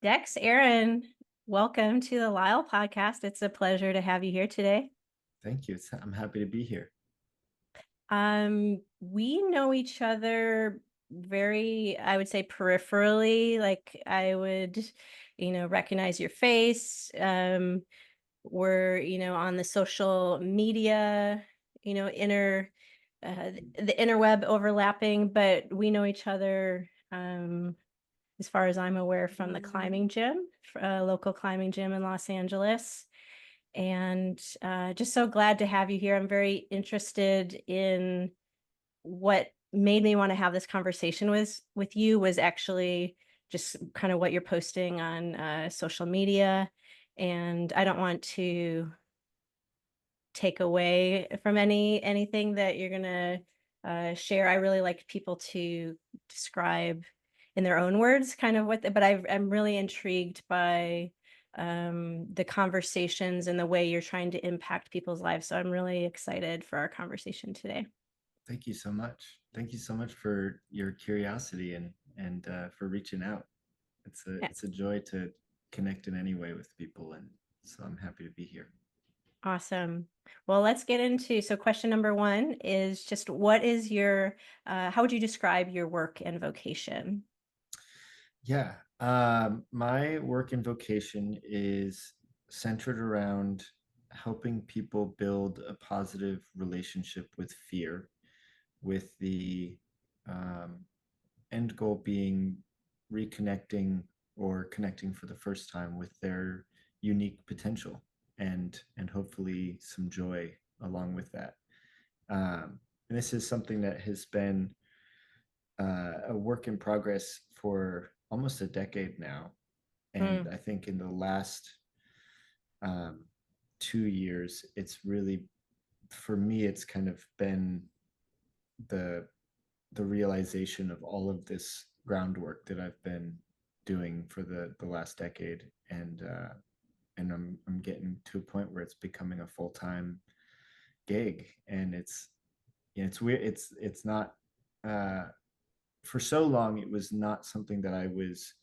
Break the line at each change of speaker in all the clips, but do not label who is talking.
Dex Ereon, welcome to the LYHL podcast. It's a pleasure to have you here today.
Thank you. I'm happy to be here.
We know each other very, I would say, peripherally. Like I would, recognize your face. We're, on the social media, inner, the interweb overlapping, but we know each other. As far as I'm aware, from the climbing gym, a local climbing gym in Los Angeles. And just so glad to have you here. I'm very interested in what made me want to have this conversation with you was actually just kind of what you're posting on social media. And I don't want to take away from anything that you're gonna share. I really like people to describe in their own words kind of but I'm really intrigued by the conversations and the way you're trying to impact people's lives. So I'm really excited for our conversation today.
Thank you so much. Thank you so much for your curiosity and for reaching out.
Yeah,
It's a joy to connect in any way with people, and so I'm happy to be here.
awesome. Well, let's get into, so question number one is just what is your how would you describe your work and vocation?
Yeah, my work and vocation is centered around helping people build a positive relationship with fear, with the um, end goal being reconnecting or connecting for the first time with their unique potential and hopefully some joy along with that. And this is something that has been a work in progress for almost a decade now. And
Mm,
I think in the last um, 2 years, it's really, for me, it's kind of been the the realization of all of this groundwork that I've been doing for the last decade, and I'm getting to a point where it's becoming a full-time gig, and it's weird. It's not uh, for so long. It was not something that I was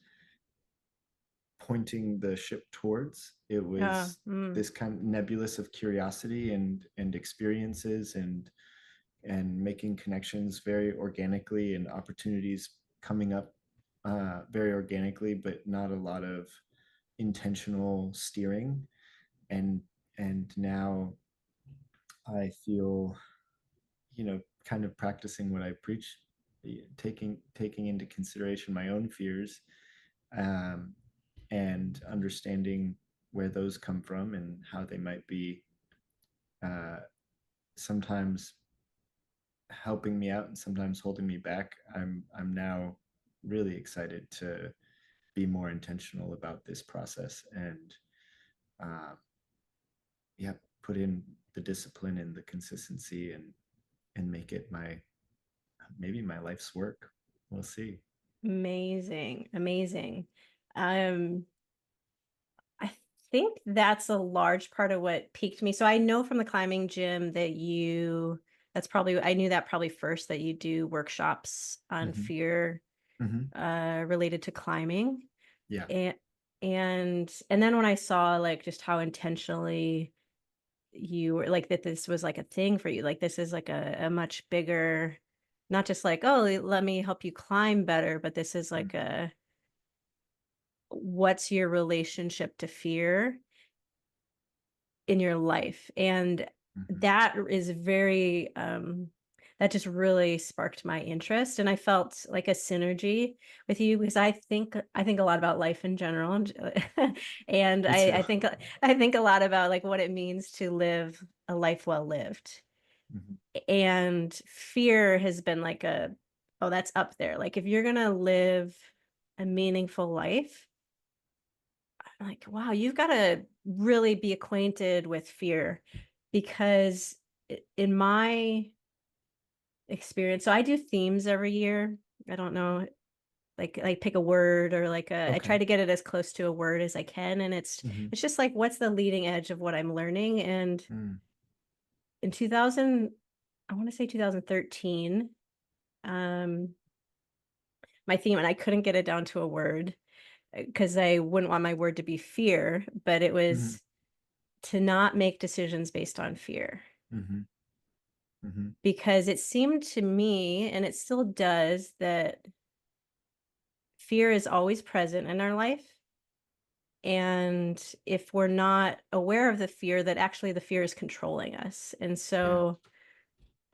pointing the ship towards. It was
mm.
this kind of nebulous of curiosity and experiences and making connections very organically and opportunities coming up very organically, but not a lot of intentional steering. And and now I feel, kind of practicing what I preach, taking into consideration my own fears, um, and understanding where those come from and how they might be uh, sometimes helping me out and sometimes holding me back. I'm now really excited to be more intentional about this process and uh, yeah, put in the discipline and the consistency and make it my maybe my life's work. We'll see.
Amazing, amazing. Um, I think that's a large part of what piqued me. So I know from the climbing gym that that's probably, I knew that probably first that you do workshops on
Hmm.
fear
Hmm.
related to climbing.
Yeah.
And and then when I saw like just how intentionally you were like that this was like a thing for you, like this is like a much bigger, not just like, oh, let me help you climb better, but this is like
Hmm.
a what's your relationship to fear in your life. And
Hmm.
that is very that just really sparked my interest, and I felt like a synergy with you because I think a lot about life in general, and
Me
I,
too.
I think a lot about like what it means to live a life well lived.
Hmm.
And fear has been like a, oh, that's up there, like if you're gonna live a meaningful life, like, wow, you've got to really be acquainted with fear because in my experience, so I do themes every year. I don't know, like pick a word or like I try
Okay.
to get it as close to a word as I can. And
Hmm.
it's just like, what's the leading edge of what I'm learning? And
Mm.
in 2000, I want to say 2013, um, my theme, and I couldn't get it down to a word, because I wouldn't want my word to be fear, but it
Hmm.
was to not make decisions based on fear.
Hmm. Hmm.
Because it seemed to me, and it still does, that fear is always present in our life. And if we're not aware of the fear, that actually the fear is controlling us. And
Yeah.
so,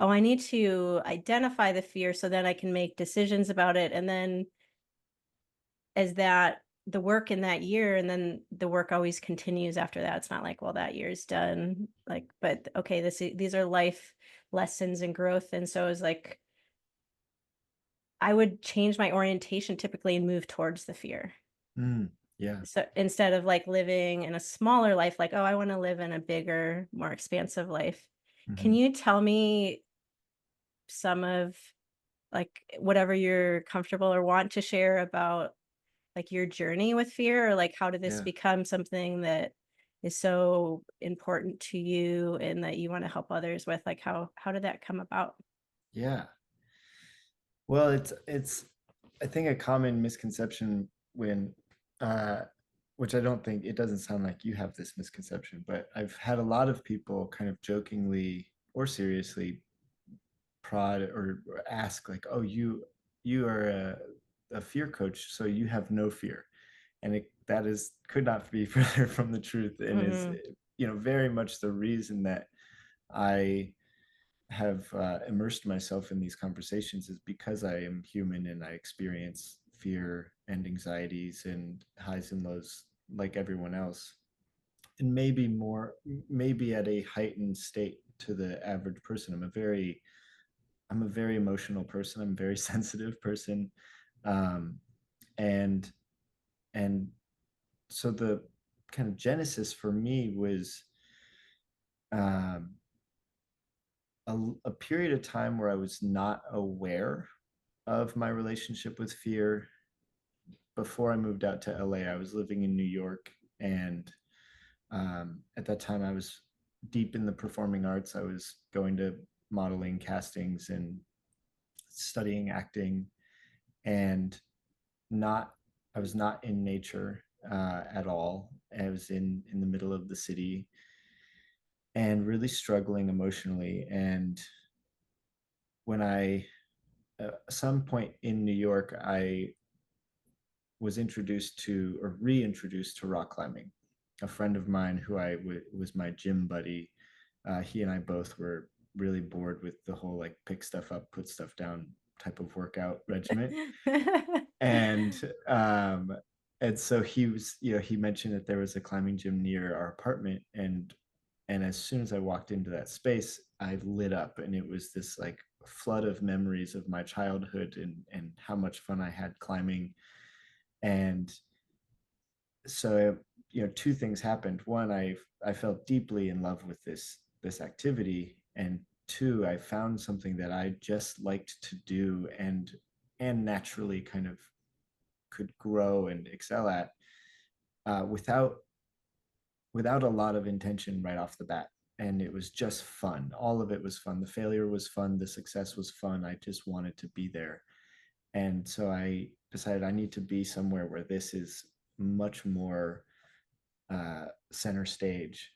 oh, I need to identify the fear so that I can make decisions about it. And then as that the work in that year, and then the work always continues after that. It's not like, well, that year's done. Like, but okay, these are life lessons and growth. And so it's like I would change my orientation typically and move towards the fear.
Mm, yeah.
So instead of like living in a smaller life, like, oh, I want to live in a bigger, more expansive life. Can
Hmm.
you tell me some of like whatever you're comfortable or want to share about like your journey with fear, or like how did this
Yeah.
become something that is so important to you and that you want to help others with? Like how did that come about?
Yeah. Well, it's I think a common misconception when uh which I don't think, it doesn't sound like you have this misconception, but I've had a lot of people kind of jokingly or seriously prod or ask like, "Oh, you are a fear coach, so you have no fear." And that is could not be further from the truth, and is,
Hmm.
very much the reason that I have immersed myself in these conversations, is because I am human and I experience fear and anxieties and highs and lows like everyone else, and maybe at a heightened state to the average person. I'm a very emotional person. I'm a very sensitive person, um, and and so the kind of genesis for me was um, a period of time where I was not aware of my relationship with fear. Before I moved out to LA, I was living in New York, and at that time, I was deep in the performing arts. I was going to modeling castings and studying acting, and not I was not in nature at all. I was in the middle of the city and really struggling emotionally. And when I some point in New York, I was introduced to or reintroduced to rock climbing. A friend of mine who was my gym buddy, he and I both were really bored with the whole like pick stuff up, put stuff down type of workout regimen. And and so he mentioned that there was a climbing gym near our apartment, and as soon as I walked into that space, I lit up, and it was this like flood of memories of my childhood and how much fun I had climbing. And so two things happened. One, I felt deeply in love with this activity, and two, I found something that I just liked to do and naturally kind of could grow and excel at, without a lot of intention right off the bat. And it was just fun. All of it was fun. The failure was fun, the success was fun. I just wanted to be there. And so I decided I need to be somewhere where this is much more center stage.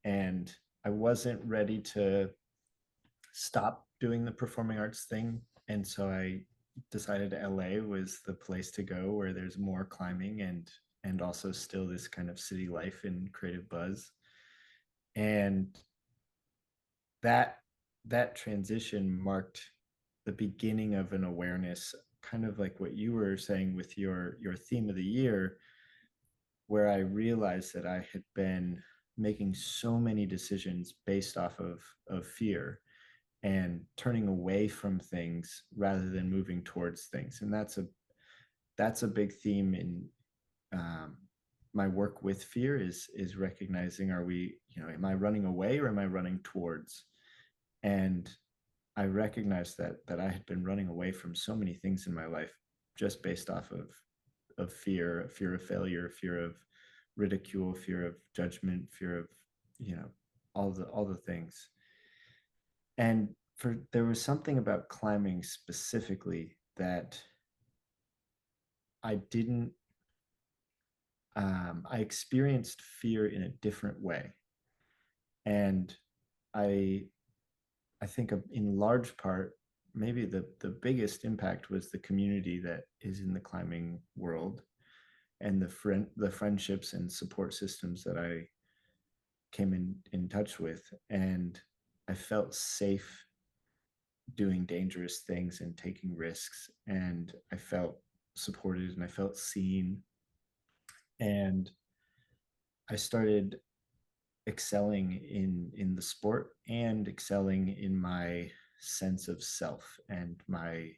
And I wasn't ready to stop doing the performing arts thing. And so I decided LA was the place to go, where there's more climbing and also still this kind of city life and creative buzz. And that that transition marked the beginning of an awareness, kind of like what you were saying with your theme of the year, where I realized that I had been making so many decisions based off of fear and turning away from things rather than moving towards things. And that's a big theme in um, my work with fear, is recognizing, are we, am I running away or am I running towards? And I recognized that I had been running away from so many things in my life just based off of fear of failure, fear of ridicule, fear of judgment, fear of all the things. And there was something about climbing specifically that I didn't I experienced fear in a different way. And I I think in large part, maybe the biggest impact was the community that is in the climbing world and the friendships and support systems that I came in touch with. And I felt safe doing dangerous things and taking risks. And I felt supported and I felt seen. And I started excelling in the sport and excelling in my sense of self and my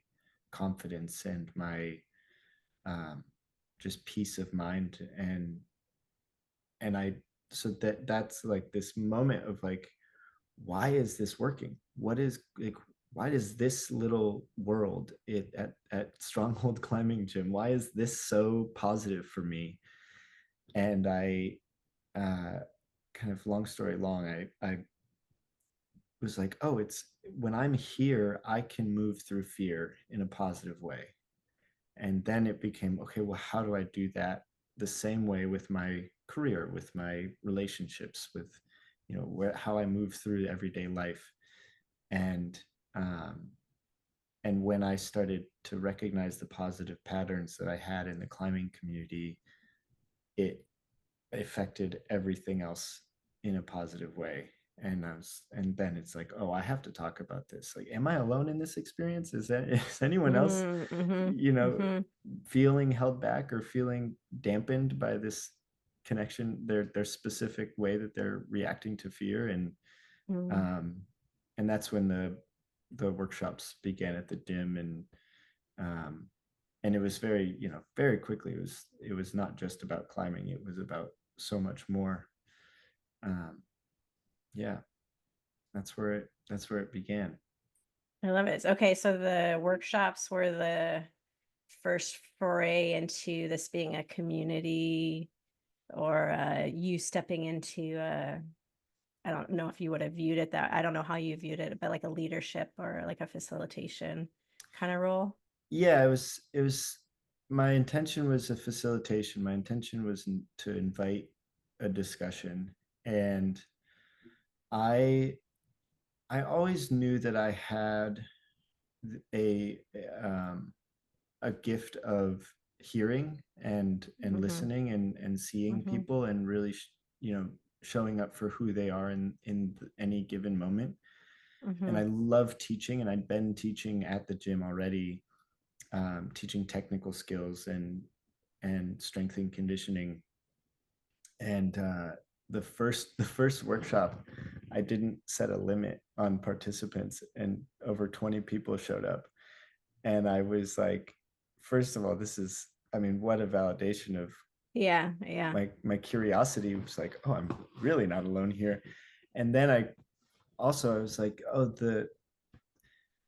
confidence and my um, just peace of mind. And I so that's like this moment of like, why is this working? What is like, why does this little world at Stronghold Climbing Gym, why is this so positive for me? And I uh kind of, long story long, I was like, oh, it's when I'm here, I can move through fear in a positive way. And then it became, okay, well, how do I do that the same way with my career, with my relationships, with, how I move through everyday life. And um, and when I started to recognize the positive patterns that I had in the climbing community, it affected everything else in a positive way. And then it's like, oh, I have to talk about this. Like, am I alone in this experience? Is anyone else,
Mm, mhm,
you know,
mhm,
feeling held back or feeling dampened by this connection, their specific way that they're reacting to fear?
mm.
Um and that's when the workshops began at the gym. Um and it was very, very quickly, it was not just about climbing, it was about so much more. um yeah, that's where it began.
I love it. Okay, so the workshops were the first foray into this being a community, or you stepping into I don't know if you would have viewed it that, I don't know how you viewed it, but like a leadership or like a facilitation kind of role.
Yeah, it was my intention was a facilitation. My intention was to invite a discussion. And i I always knew that I had a um a gift of hearing and
Mm-hmm.
listening and seeing
Mm-hmm.
people and really showing up for who they are in any given moment. And
Mm-hmm.
I love teaching, and I'd been teaching at the gym already, teaching technical skills and strength and conditioning. And the first workshop, I didn't set a limit on participants, and over 20 people showed up. And I was like, first of all, this is, I mean, what a validation of
Yeah, yeah.
my curiosity. Was like, oh, I'm really not alone here. And then I was like, oh, the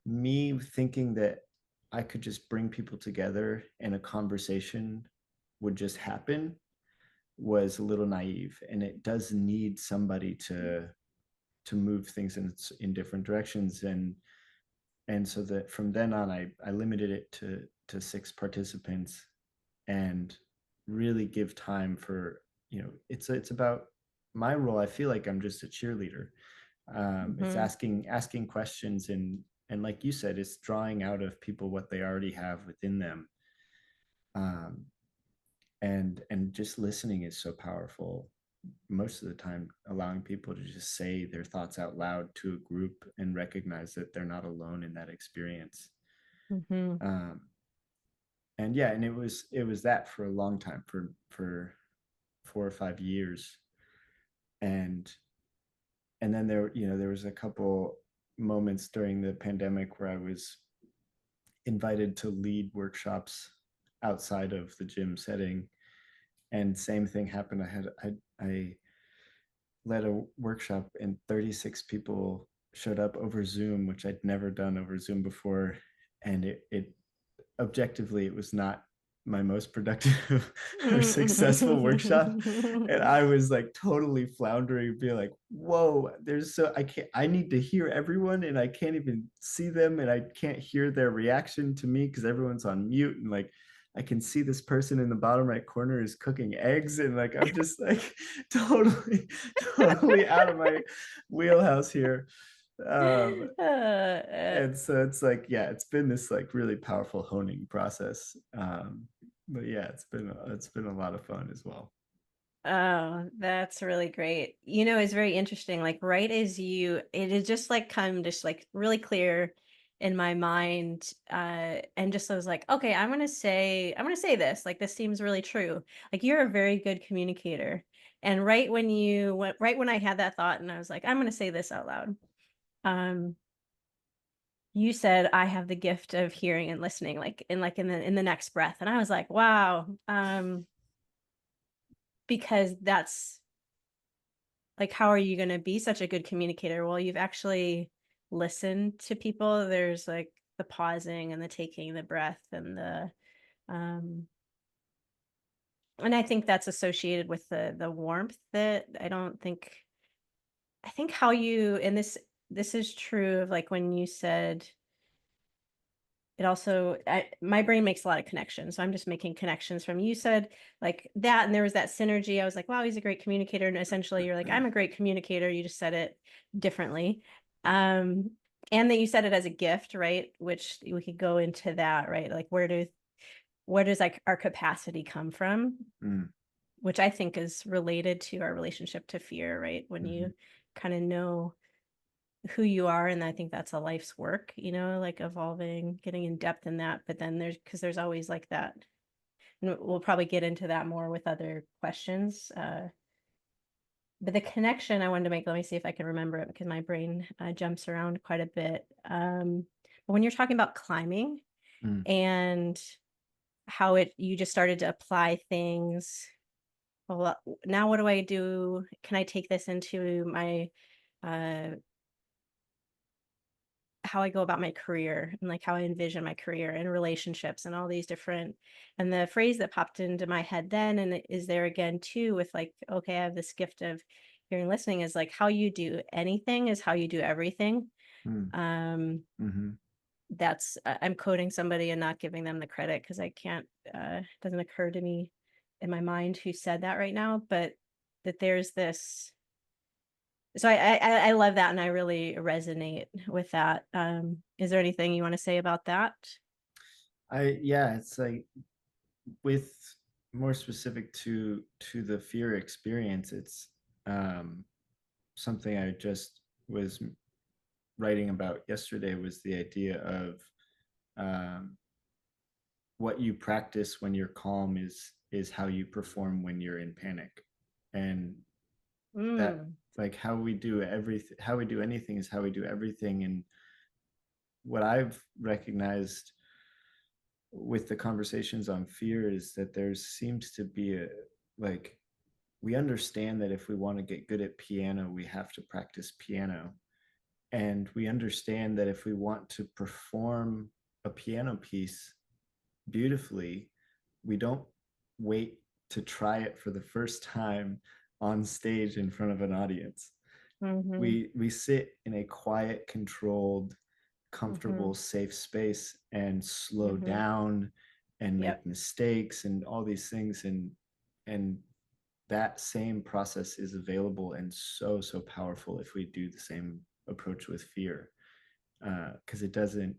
me thinking that I could just bring people together and a conversation would just happen was a little naive. And it does need somebody to move things in different directions. And so that from then on, I limited it to 6 participants, and really give time for, it's about my role. I feel like I'm just a cheerleader. It's
Mm-hmm.
asking questions, and like you said, it's drawing out of people what they already have within them. um, and just listening is so powerful. Most of the time, allowing people to just say their thoughts out loud to a group and recognize that they're not alone in that experience.
Mm-hmm.
um, and yeah, and it was that for a long time, for 4 or 5 years. And and then there was a couple moments during the pandemic where I was invited to lead workshops outside of the gym setting. And same thing happened. I led a workshop and 36 people showed up over Zoom, which I'd never done over Zoom before. And it objectively, it was not my most productive or successful workshop. And I was like totally floundering, being like, whoa, I need to hear everyone, and I can't even see them, and I can't hear their reaction to me because everyone's on mute. And like, I can see this person in the bottom right corner is cooking eggs, and like I'm just like totally, totally out of my wheelhouse here. Um, and so it's like, yeah, it's been this like really powerful honing process. But yeah, it's been a lot of fun as well.
Oh, that's really great. It's very interesting. Like right as it is just like come just like really clear in my mind. And just I was like, okay, I'm gonna say this. Like this seems really true. Like you're a very good communicator. And right when I had that thought and I was like, I'm gonna say this out loud. Um, you said I have the gift of hearing and listening, like in the next breath. And I was like, wow. Because that's like how are you going to be such a good communicator? Well, you've actually listened to people. There's like the pausing and the taking the breath um and I think that's associated with the warmth that I think how you and this is true of like when you said it also my brain makes a lot of connections, so I'm just making connections from you said like that and there was that synergy. I was like, wow, he's a great communicator, and essentially you're like, I'm a great communicator, you just said it differently. um and that you said it as a gift, right? Which we could go into that, right? Like where does like our capacity come from,
Mm,
which I think is related to our relationship to fear, right? When
mhm,
you kind of know who you are, and I think that's a life's work, like evolving, getting in depth in that. But then there's always like that, and we'll probably get into that more with other questions. But the connection I wanted to make, let me see if I can remember it because my brain jumps around quite a bit. But when you're talking about climbing
mm.
and how you just started to apply things, well, now what do I do? Can I take this into my uh how I go about my career and like how I envision my career and relationships and all these different, and the phrase that popped into my head then and it is there again too with like, okay, I have this gift of hearing listening is like how you do anything is how you do everything.
Mm,
um
mhm.
that's I'm quoting somebody and not giving them the credit because I can't it doesn't occur to me in my mind who said that right now, but that there's this, so I love that and I really resonate with that. Is there anything you want to say about that?
Yeah, it's like with more specific to the fear experience, it's um, something I just was writing about yesterday was the idea of um, what you practice when you're calm is how you perform when you're in panic, and that
Mm,
like how we do anything is how we do everything. And what I've recognized with the conversations on fear is that there seems to be a like we understand that if we want to get good at piano we have to practice piano, and we understand that if we want to perform a piano piece beautifully we don't wait to try it for the first time on stage in front of an audience.
mm-hmm,
We sit in a quiet, controlled,
mm-hmm,
comfortable, safe space and slow
mm-hmm.
down and
Yep.
make mistakes and all these things. And that same process is available and so powerful if we do the same approach with fear. Because it doesn't,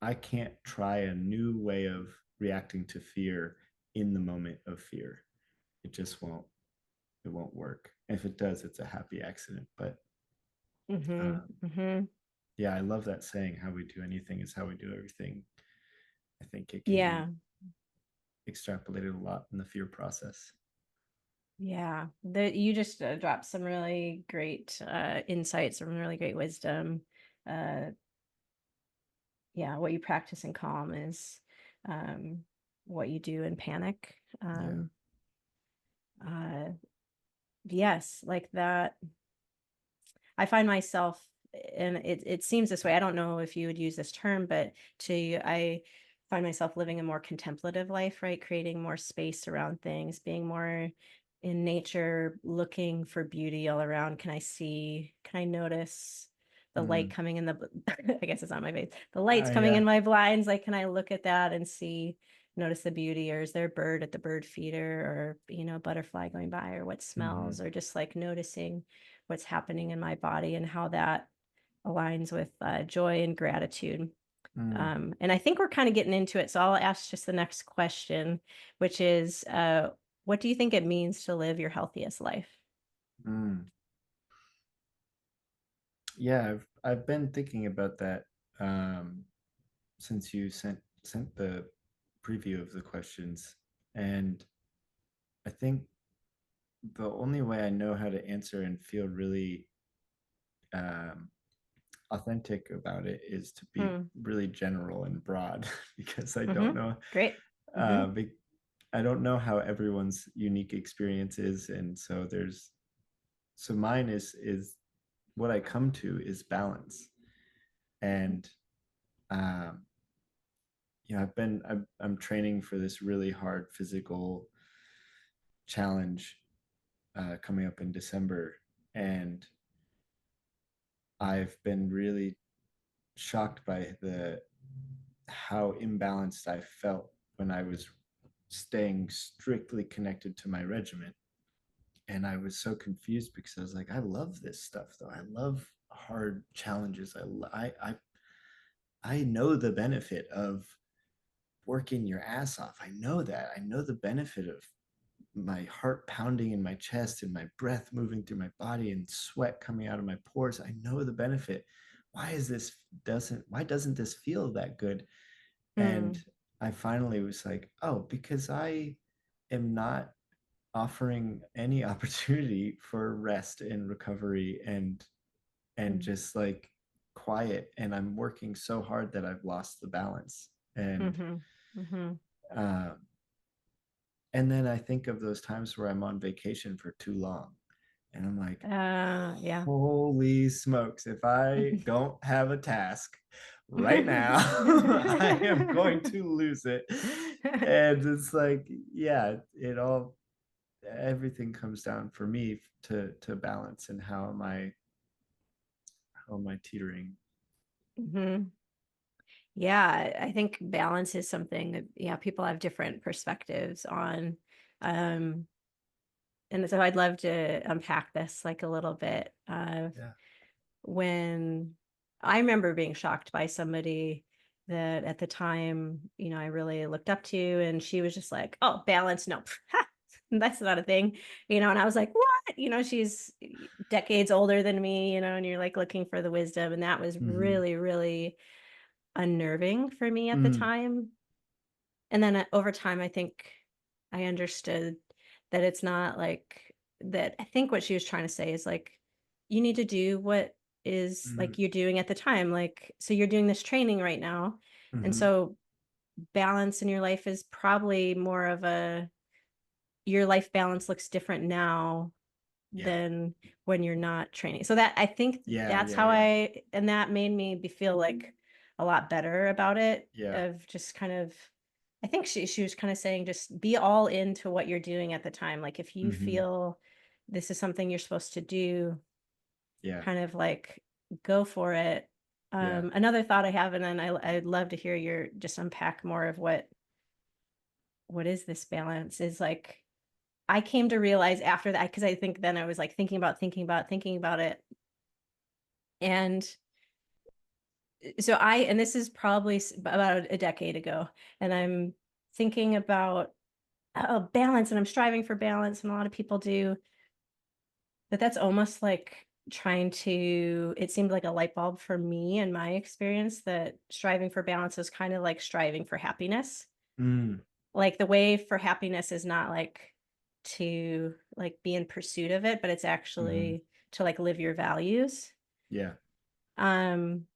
I can't try a new way of reacting to fear in the moment of fear. It just won't, it won't work. If it does, it's a happy accident. But
Mm-hmm,
um,
mm-hmm.
yeah, I love that saying, how we do anything is how we do everything. I think it can be
Yeah,
extrapolated a lot in the fear process.
yeah. You just dropped some really great insights, some really great wisdom. Uh, yeah, what you practice in calm is um, what you do in panic.
Yeah.
Uh, yes, like that. I find myself, and it seems this way. I don't know if you would use this term, but I find myself living a more contemplative life, right? Creating more space around things, being more in nature, looking for beauty all around. Can I notice the light
Mm.
coming in the, I guess it's on my face, the light's coming in
Yeah.
my blinds. Like, can I look at that and see notice the beauty, or is there a bird at the bird feeder, or, a butterfly going by, or what
Mhm.
smells, or just like noticing what's happening in my body and how that aligns with joy and gratitude.
Mm.
And I think we're kind of getting into it. So I'll ask just the next question, which is what do you think it means to live your healthiest life?
Mm. Yeah, I've been thinking about that um, since you sent the preview of the questions, and I think the only way I know how to answer and feel really um, authentic about it is to be
Hmm.
really general and broad because I don't
Mm-hmm.
know
Great.
uh,
Mm-hmm.
be- I don't know how everyone's unique experience is, and so mine is what I come to is balance, and um, I'm training for this really hard physical challenge coming up in December, and I've been really shocked by the how imbalanced I felt when I was staying strictly connected to my regiment. And I was so confused because I was like, I love this stuff though. I love hard challenges. I know the benefit of working your ass off. I know that. I know the benefit of my heart pounding in my chest and my breath moving through my body and sweat coming out of my pores. I know the benefit. Why doesn't this feel that good? And
Mm,
I finally was like, oh, because I am not offering any opportunity for rest and recovery and
mm,
just like quiet, and I'm working so hard that I've lost the balance.
mm-hmm. Mm-hmm.
Uh, and then I think of those times where I'm on vacation for too long, and I'm like,
Yeah.
holy smokes, if I don't have a task right now, I am going to lose it. And it's like, yeah, it all everything comes down for me to balance, and how am I teetering.
Hmm. Yeah, I think balance is something that, yeah, people have different perspectives on. Um, and so I'd love to unpack this like a little bit.
Yeah.
When I remember being shocked by somebody that at the time, I really looked up to, and she was just like, "Oh, balance, no, that's not a thing," and I was like, "What?" She's decades older than me, and you're like looking for the wisdom, and that was
Mm-hmm.
really, really unnerving for me at the
Mm,
time. And then over time, I think I understood that it's not like that. I think what she was trying to say is like, you need to do what is
mm,
like you're doing at the time. Like, so you're doing this training right now. And
mm-hmm.
so balance in your life is probably more of your life balance looks different now
Yeah.
than when you're not training. So that I think
Yeah.
that's
Yeah.
how
Yeah.
and that made me feel like a lot better about it,
Yeah.
of just kind of, I think she was kind of saying just be all into what you're doing at the time. Like if you
Mm-hmm.
feel this is something you're supposed to do,
Yeah.
kind of like go for it.
Yeah.
Another thought I have, and then I'd love to hear your just unpack more of what is this balance, is like I came to realize after that, because I think then I was like thinking about it. And so and this is probably about a decade ago, and I'm thinking about balance, and I'm striving for balance, and a lot of people do, but that's almost like it seemed like a light bulb for me in my experience, that striving for balance is kind of like striving for happiness.
Mm,
Like the way for happiness is not like to like be in pursuit of it, but it's
mm-hmm.
actually to like live your values.
Yeah.
Um,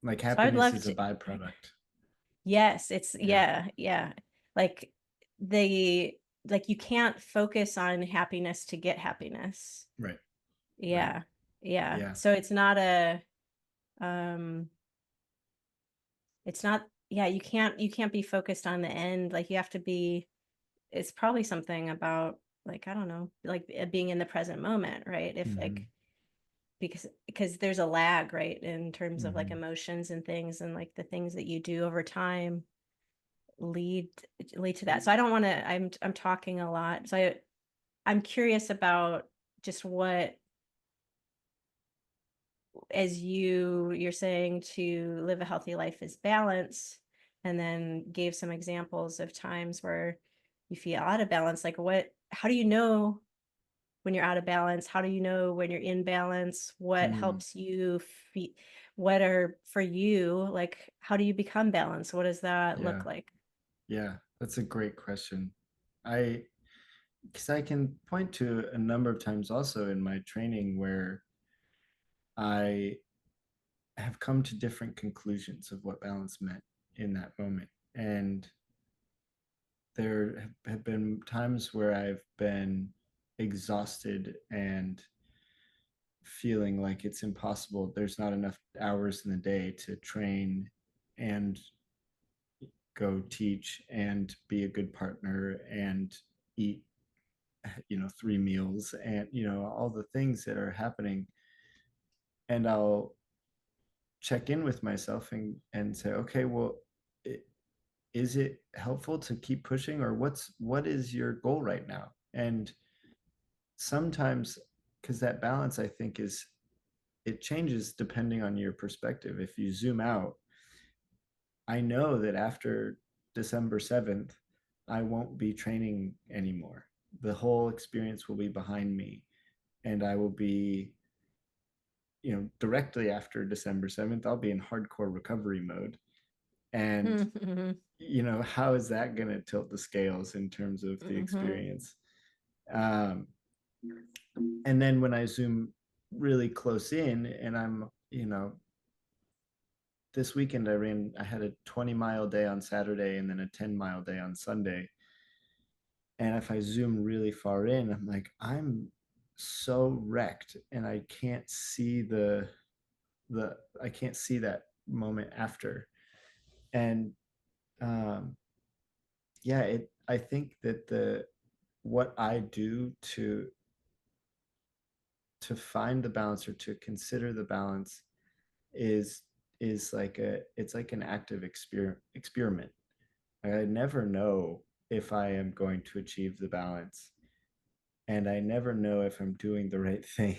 Like
so I would
happiness
love
is a
to,
byproduct.
yes, it's,
Yeah.
yeah, yeah. Like the, like you can't focus on happiness to get happiness.
Right. Right.
Yeah. Yeah.
Yeah.
So it's not um, it's not, yeah, you can't be focused on the end. Like you have to be, it's probably something about like, I don't know, like being in the present moment, right? If
Mm-hmm.
like, because there's a lag, right, in terms of like
Mm-hmm.
emotions and things, and like the things that you do over time, lead lead to that. So I don't want to, I'm talking a lot. So I'm curious about just what, as you're saying to live a healthy life is balance, and then gave some examples of times where you feel out of balance. Like what, how do you know when you're out of balance? How do you know when you're in balance? What
Mm,
helps you what are for you, like how do you become balanced? What does that
yeah,
look like?
yeah, that's a great question. I, because I can point to a number of times also in my training where I have come to different conclusions of what balance meant in that moment. And there have been times where I've been exhausted and feeling like it's impossible. There's not enough hours in the day to train and go teach and be a good partner and eat, 3 meals and, all the things that are happening. And I'll check in with myself and say, okay, well, is it helpful to keep pushing, or what is your goal right now? And sometimes, because that balance, I think, is, it changes depending on your perspective. If you zoom out, I know that after December 7th, I won't be training anymore. The whole experience will be behind me, and I will be, directly after December 7th, I'll be in hardcore recovery mode. And
Mm-hmm.
how is that going to tilt the scales in terms of the
Hmm.
experience? um, and then when I zoom really close in, and I'm, this weekend I had a 20-mile day on Saturday and then a 10-mile day on Sunday. And if I zoom really far in, I'm like, I'm so wrecked, and I can't see the I can't see that moment after. And um yeah, I think that the what I do to find the balance, or to consider the balance, is it's like an active experiment. I never know if I am going to achieve the balance, and I never know if I'm doing the right thing.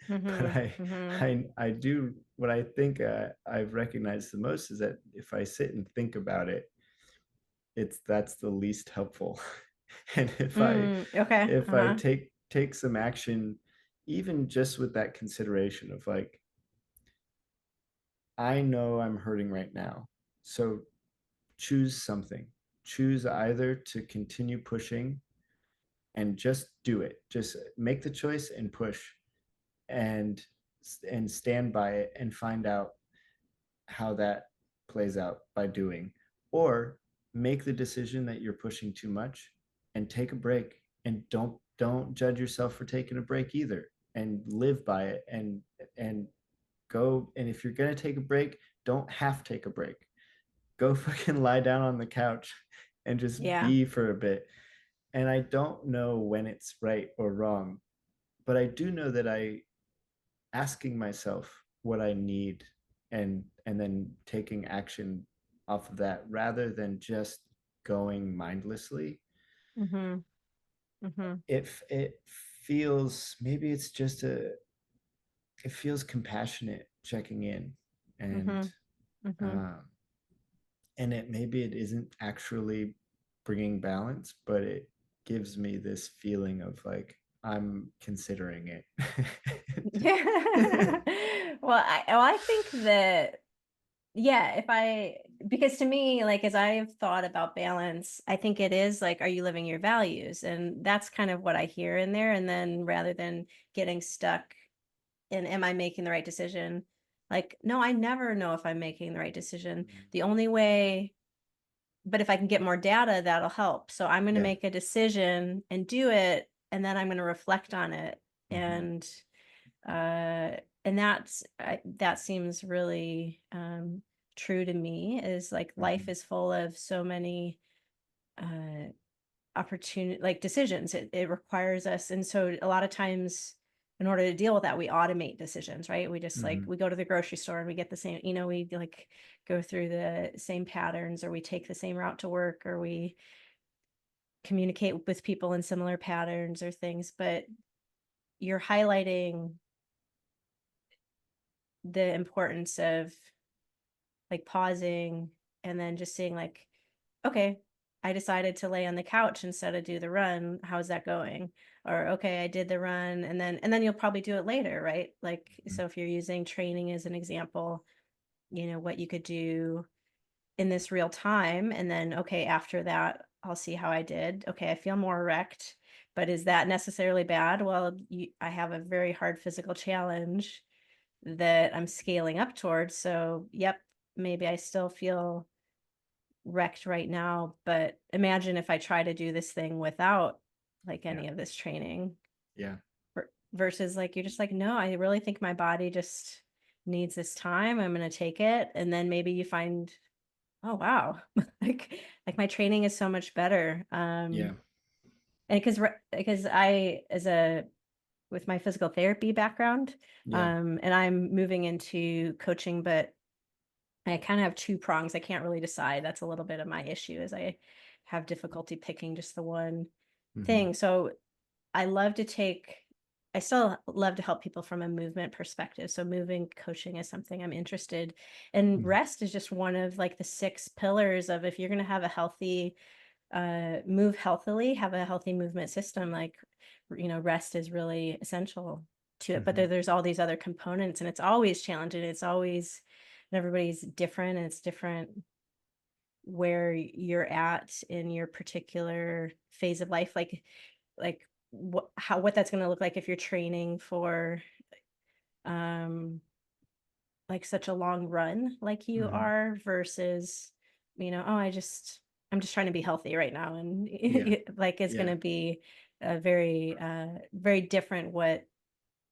But
Hmm. Hmm.
I do, what I think I've recognized the most is that if I sit and think about it, that's the least helpful. And
Mm, okay.
if I
Uh-huh.
take some action, even just with that consideration of like, I know I'm hurting right now, so choose something. Choose either to continue pushing and just do it. Just make the choice and push, and stand by it and find out how that plays out by doing. Or make the decision that you're pushing too much and take a break, and don't judge yourself for taking a break either, and live by it, and go. And if you're going to take a break, don't half take a break. Go fucking lie down on the couch and just
Yeah.
be for a bit. And I don't know when it's right or wrong, but I do know that I asking myself what I need, and then taking action off of that, rather than just going mindlessly.
Hmm. Hmm.
If it feels, maybe it's just it feels compassionate checking in, and
Hmm. Hmm.
um, it maybe it isn't actually bringing balance, but it gives me this feeling of like I'm considering it.
Yeah. Well, I think that, yeah, if I, because to me, like as I've thought about balance, I think it is like, are you living your values? And that's kind of what I hear in there. And then rather than getting stuck in, am I making the right decision? Like, no, I never know if I'm making the right decision. The only way, but if I can get more data, that'll help. So I'm going to
Yeah.
make a decision and do it, and then I'm going to reflect on it.
Mm-hmm.
Uh and that seems really true to me, is like life
Mm-hmm.
is full of so many opportunity, like decisions. It requires us, and so a lot of times in order to deal with that, we automate decisions, right? We just like,
Mhm.
we go to the grocery store and we get the same, we like go through the same patterns, or we take the same route to work, or we communicate with people in similar patterns or things. But you're highlighting the importance of like pausing and then just seeing like, okay, I decided to lay on the couch instead of do the run. How's that going? Or okay, I did the run, and then you'll probably do it later, right? Like,
Mhm.
so if you're using training as an example, what you could do in this real time, and then okay, after that, I'll see how I did. Okay, I feel more erect, but is that necessarily bad? Well, I have a very hard physical challenge that I'm scaling up towards. So, yep, maybe I still feel wrecked right now, but imagine if I try to do this thing without like
Yeah.
any of this training
Yeah.
versus like you're just like, no, I really think my body just needs this time. I'm going to take it. And then maybe you find, oh wow, like my training is so much better.
Yeah.
And because I as a with my physical therapy background,
Yeah.
and I'm moving into coaching, but I kind of have two prongs. I can't really decide. That's a little bit of my issue, is I have difficulty picking just the one
Mhm.
thing. So I still love to help people from a movement perspective. So moving coaching is something I'm interested in.
Mhm.
Rest is just one of like the 6 pillars of, if you're going to have a healthy, move healthily, have a healthy movement system, like, rest is really essential to it. But
Mhm.
there's all these other components, and it's always challenging. And everybody's different, and it's different where you're at in your particular phase of life. Like what that's going to look like if you're training for, um, like such a long run like you
Mhm.
are, versus, oh, I'm just trying to be healthy right now. And
Yeah.
like it's going
Yeah.
to be a very, very different, what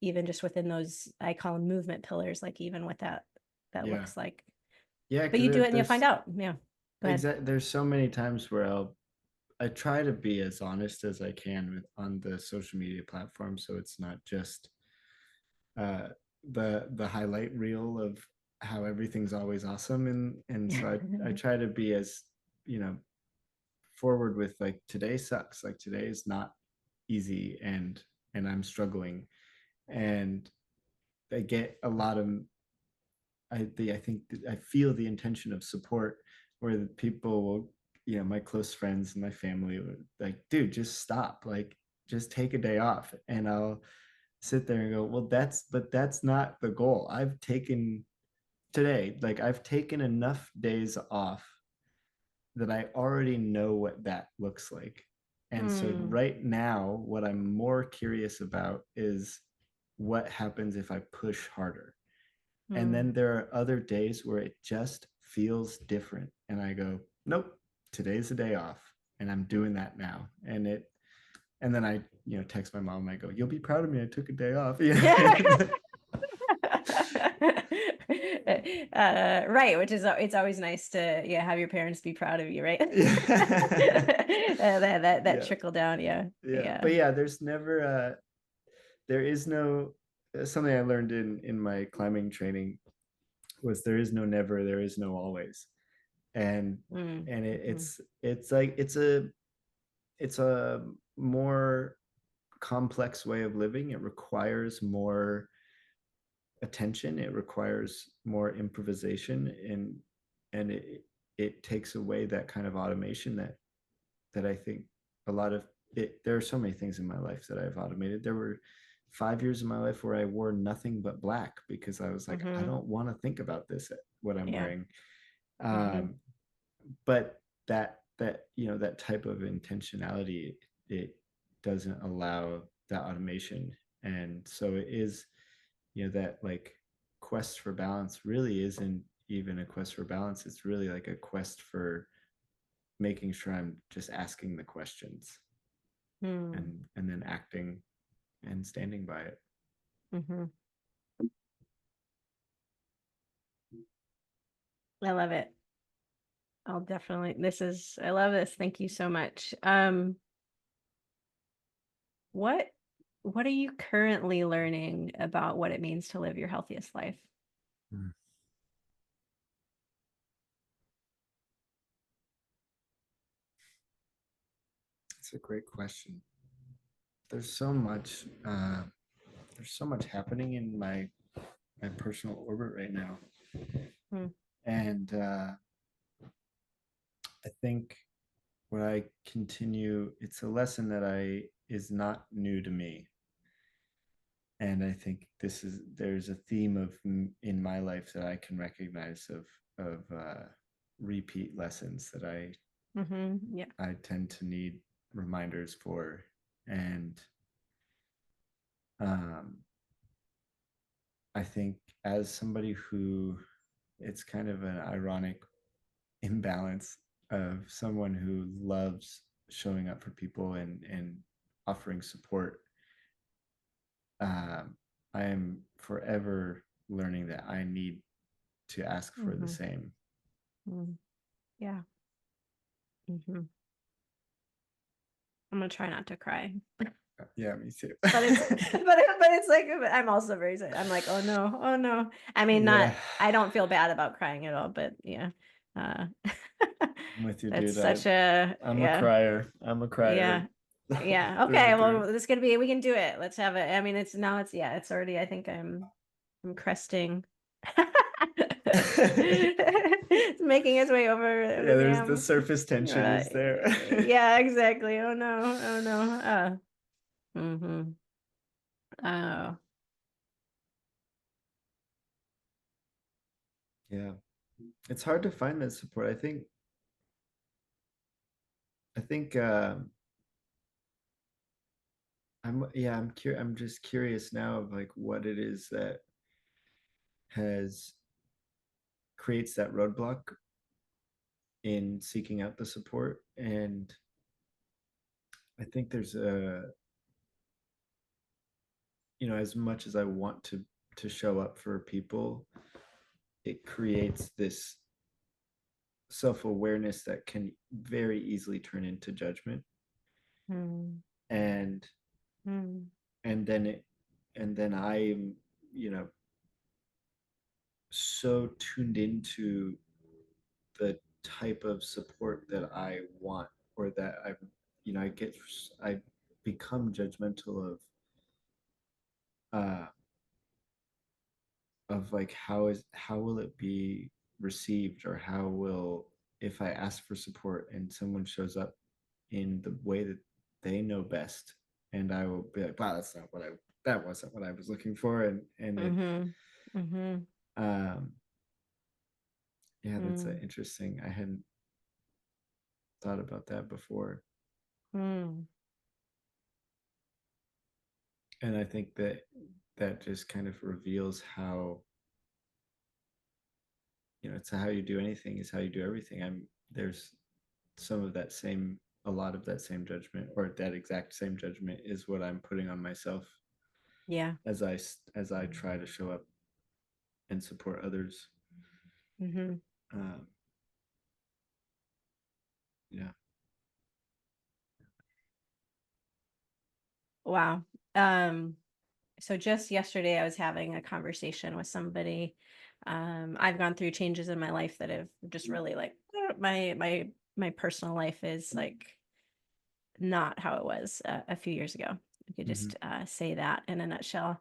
even just within those, I call them movement pillars, like even what that
Yeah.
looks like.
Yeah.
But
Because
you do it and you'll find out. Yeah. Go ahead.
there's so many times where I try to be as honest as I can on the social media platform, so it's not just uh, the highlight reel of how everything's always awesome, and so I try to be as, you know forward with, like, today sucks, like today is not easy, and I'm struggling, and I get a lot of, I think I feel the intention of support, where the people will, my close friends and my family would like, dude, just stop, like just take a day off, and I'll sit there and go, well, that's not the goal. I've taken enough days off that I already know what that looks like. And so
Hmm.
right now, what I'm more curious about is what happens if I push harder. And
Hmm.
then there are other days where it just feels different. And I go, nope, today's a day off. And I'm doing that now. And then I, text my mom and I go, you'll be proud of me. I took a day off.
Yeah. Right, which is, it's always nice to, yeah, have your parents be proud of you, right?
Yeah.
That
Yeah.
trickle down, yeah,
Yeah.
yeah.
But yeah, there is no, something I learned in my climbing training was, there is no never, there is no always. And
Mm,
and
mhm,
it's like it's a more complex way of living. It requires more attention, it requires more improvisation, and it takes away that kind of automation that I think a lot of it. There are so many things in my life that I've automated. There were 5 years of my life where I wore nothing but black because I was like, I
mhm,
don't want to think about this, what I'm
yeah,
wearing.
mhm,
um but that type of intentionality, it doesn't allow that automation. And so it is, that, like, quest for balance really isn't even a quest for balance. It's really like a quest for making sure I'm just asking the questions,
mm,
and then acting and standing by it.
mhm. I love it. I'll definitely, I love this. Thank you so much. What what are you currently learning about what it means to live your healthiest life?
Mm, That's a great question. There's so much. There's so much happening in my personal orbit right now,
Hmm.
and I think what I continue. It's a lesson that I is not new to me, and I think there's a theme of in my life that I can recognize of repeat lessons that
Yeah.
I tend to need reminders for, and um, I think as somebody who it's kind of an ironic imbalance of someone who loves showing up for people and offering support. um, I am forever learning that I need to ask for the
Hmm.
same.
Yeah. Hmm. I'm gonna try not to cry.
Yeah, me too.
But it's but it's like I'm also very sad. I'm like, oh no, oh no. I mean, not
Yeah,
I don't feel bad about crying at all, but yeah. Uh
I'm with you,
that's
dude.
such a
I'm a
yeah,
crier. I'm a crier
yeah. Yeah.
through
Okay.
and
Well,
through.
this is gonna be we can do it. Let's have it. I mean, it's now it's yeah, it's already I think I'm cresting. It's making its way over the
Yeah, there's the
damn.
surface tension is there.
Yeah, exactly. Oh no. Oh no. Mm-hmm. Oh.
Yeah, it's hard to find that support. I think I'm just curious now of like what it is that has creates that roadblock in seeking out the support. And I think there's a, as much as I want to show up for people, it creates this self-awareness that can very easily turn into judgment.
Hmm.
and
Hmm.
and then it and then I'm, you know, so tuned into the type of support that I want, or that I become judgmental uh of like how will it be received, or how will, if I ask for support and someone shows up in the way that they know best, and I will be like, wow, that wasn't what I was looking for. And it
Mhm. Mhm.
um yeah, that's
Mm.
interesting. I hadn't thought about that before.
Mm.
And I think that that just kind of reveals how, it's how you do anything is how you do everything. There's some of that same a lot of that same judgment, or that exact same judgment, is what I'm putting on myself
Yeah.
as I try to show up and support others.
Mhm.
um, yeah.
Wow. So just yesterday I was having a conversation with somebody. I've gone through changes in my life that have just really like my personal life is like not how it was a few years ago. I could
Hmm.
just say that in a nutshell.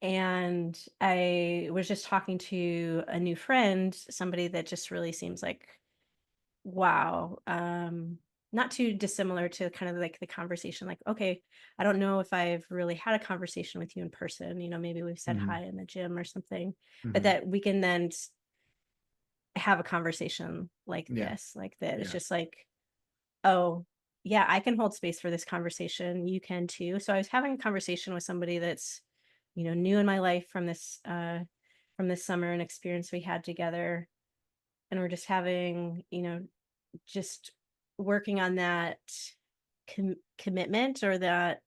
And I was just talking to a new friend, somebody that just really seems like wow. Not too dissimilar to kind of like the conversation, like, okay, I don't know if I've really had a conversation with you in person, maybe we've said
Hmm.
hi in the gym or something, but
Hmm.
that we can then have a conversation like
Yeah.
this, like that. It's
Yeah.
just like, oh, yeah, I can hold space for this conversation. You can too. So I was having a conversation with somebody that's, new in my life from this summer and experience we had together. And we're just having, just working on that commitment, or that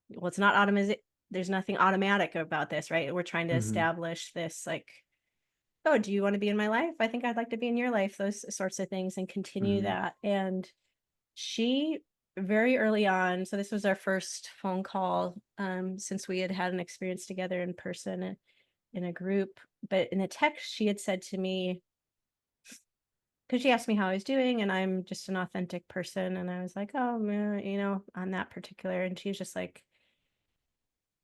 well, it's not automatic. There's nothing automatic about this, right? We're trying to
Hmm.
establish this, like, oh, do you want to be in my life? I think I'd like to be in your life, those sorts of things, and continue
Hmm.
that. And she very early on. So this was our first phone call since we had had an experience together in person in a group. But in a text, she had said to me, because she asked me how I was doing, and I'm just an authentic person. And I was like, oh, man, on that particular. And she was just like,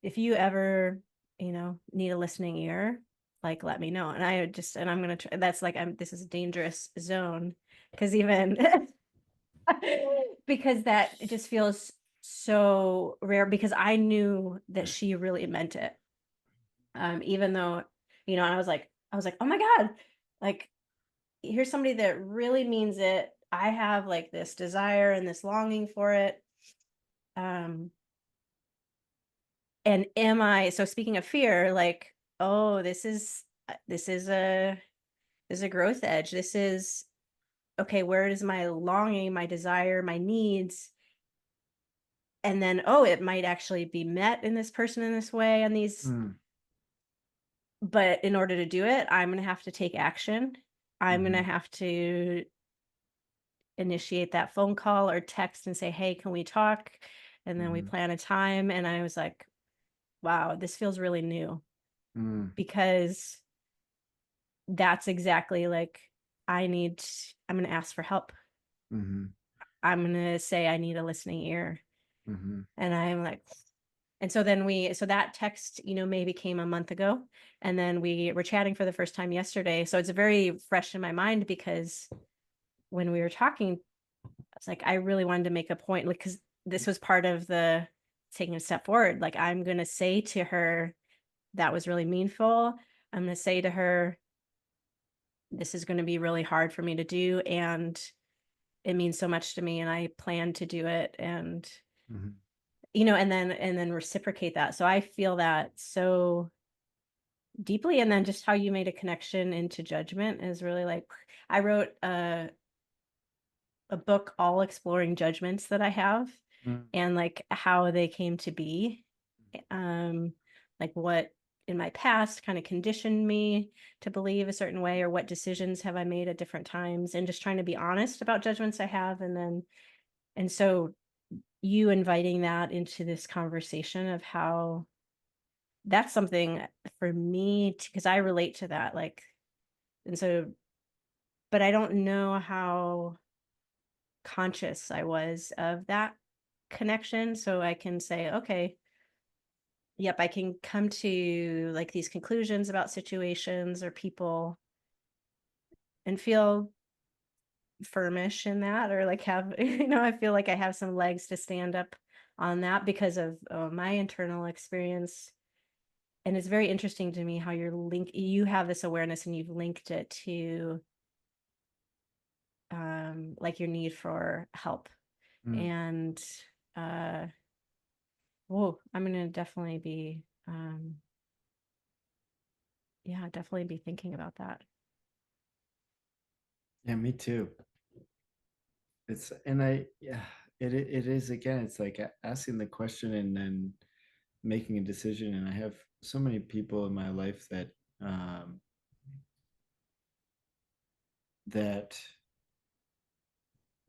if you ever, need a listening ear, like let me know. And and I'm going to try. That's like, this is a dangerous zone because even because that it just feels so rare because I knew that she really meant it. Even though, and I was like, oh my God, like here's somebody that really means it. I have like this desire and this longing for it. Um, and am I, so speaking of fear, like, oh, this is a growth edge. This is okay, where is my longing, my desire, my needs? And then, oh, it might actually be met in this person in this way and these,
Mm,
but in order to do it, I'm gonna have to take action. I'm gonna
mhm,
have to initiate that phone call or text and say, hey, can we talk? And then we
mhm,
plan a time. And I was like, wow, this feels really new
mm,
because that's exactly like I'm gonna ask for help.
mhm,
I'm gonna say I need a listening ear.
mhm,
And I'm like, and so that text, maybe came a month ago. And then we were chatting for the first time yesterday. So it's very fresh in my mind because when we were talking, I was like, I really wanted to make a point, like, because this was part of the taking a step forward. Like, I'm going to say to her, that was really meaningful. I'm going to say to her, this is going to be really hard for me to do. And it means so much to me. And I plan to do it. And,
mhm,
and then reciprocate that. So I feel that so deeply. And then just how you made a connection into judgment is really like, I wrote a book all exploring judgments that I have
mm,
and like how they came to be. Um, like what in my past kind of conditioned me to believe a certain way, or what decisions have I made at different times, and just trying to be honest about judgments I have. And so you inviting that into this conversation of how that's something for me because I relate to that. Like, and so, but I don't know how conscious I was of that connection. So I can say, okay, yep, I can come to like these conclusions about situations or people and feel firmish in that, or like have, I feel like I have some legs to stand up on that because of my internal experience. And it's very interesting to me how you have this awareness and you've linked it to like your need for help.
mm.
And uh whoa, I'm gonna definitely be yeah, definitely be thinking about that.
Yeah, me too. Yeah, it is again. It's like asking the question and then making a decision. And I have so many people in my life um, that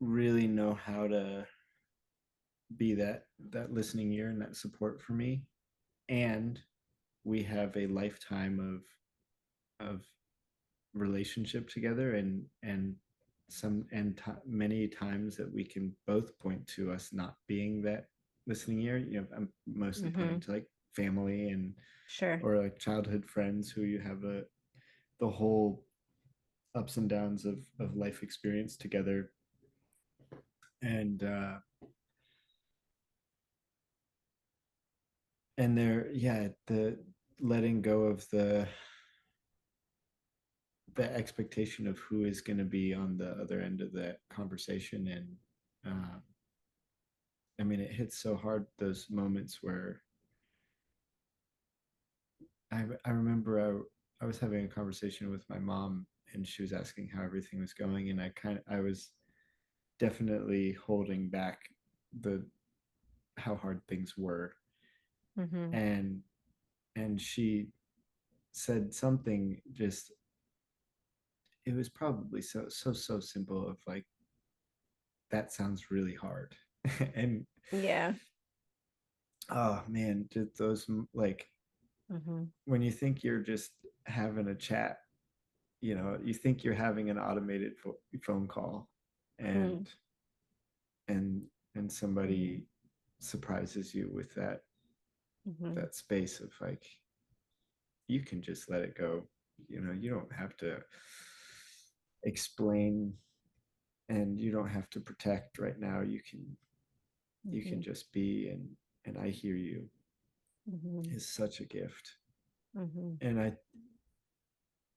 really know how to be that listening ear and that support for me. And we have a lifetime of relationship together, and many times that we can both point to us not being that listening ear. I'm mostly pointing
Mm-hmm.
to like family and
Sure.
or like childhood friends who you have the whole ups and downs of life experience together. And and there, yeah, the letting go of the expectation of who is going to be on the other end of that conversation. And uh, I mean, it hits so hard, those moments where I remember I was having a conversation with my mom, and she was asking how everything was going, and I was definitely holding back the how hard things were.
Mm-hmm.
And and she said something, just it was probably so simple, of like, that sounds really hard. And
Yeah.
oh man, just those like
Hmm.
when you think you're just having a chat, you think you're having an automated phone call,
Mm.
and and and
Hmm.
somebody surprises you with
Hmm.
that space of like, you can just let it go. You don't have to explain, and you don't have to protect right now. You can
Hmm.
just be, and I hear you
Hmm.
is such a gift.
Hmm.
And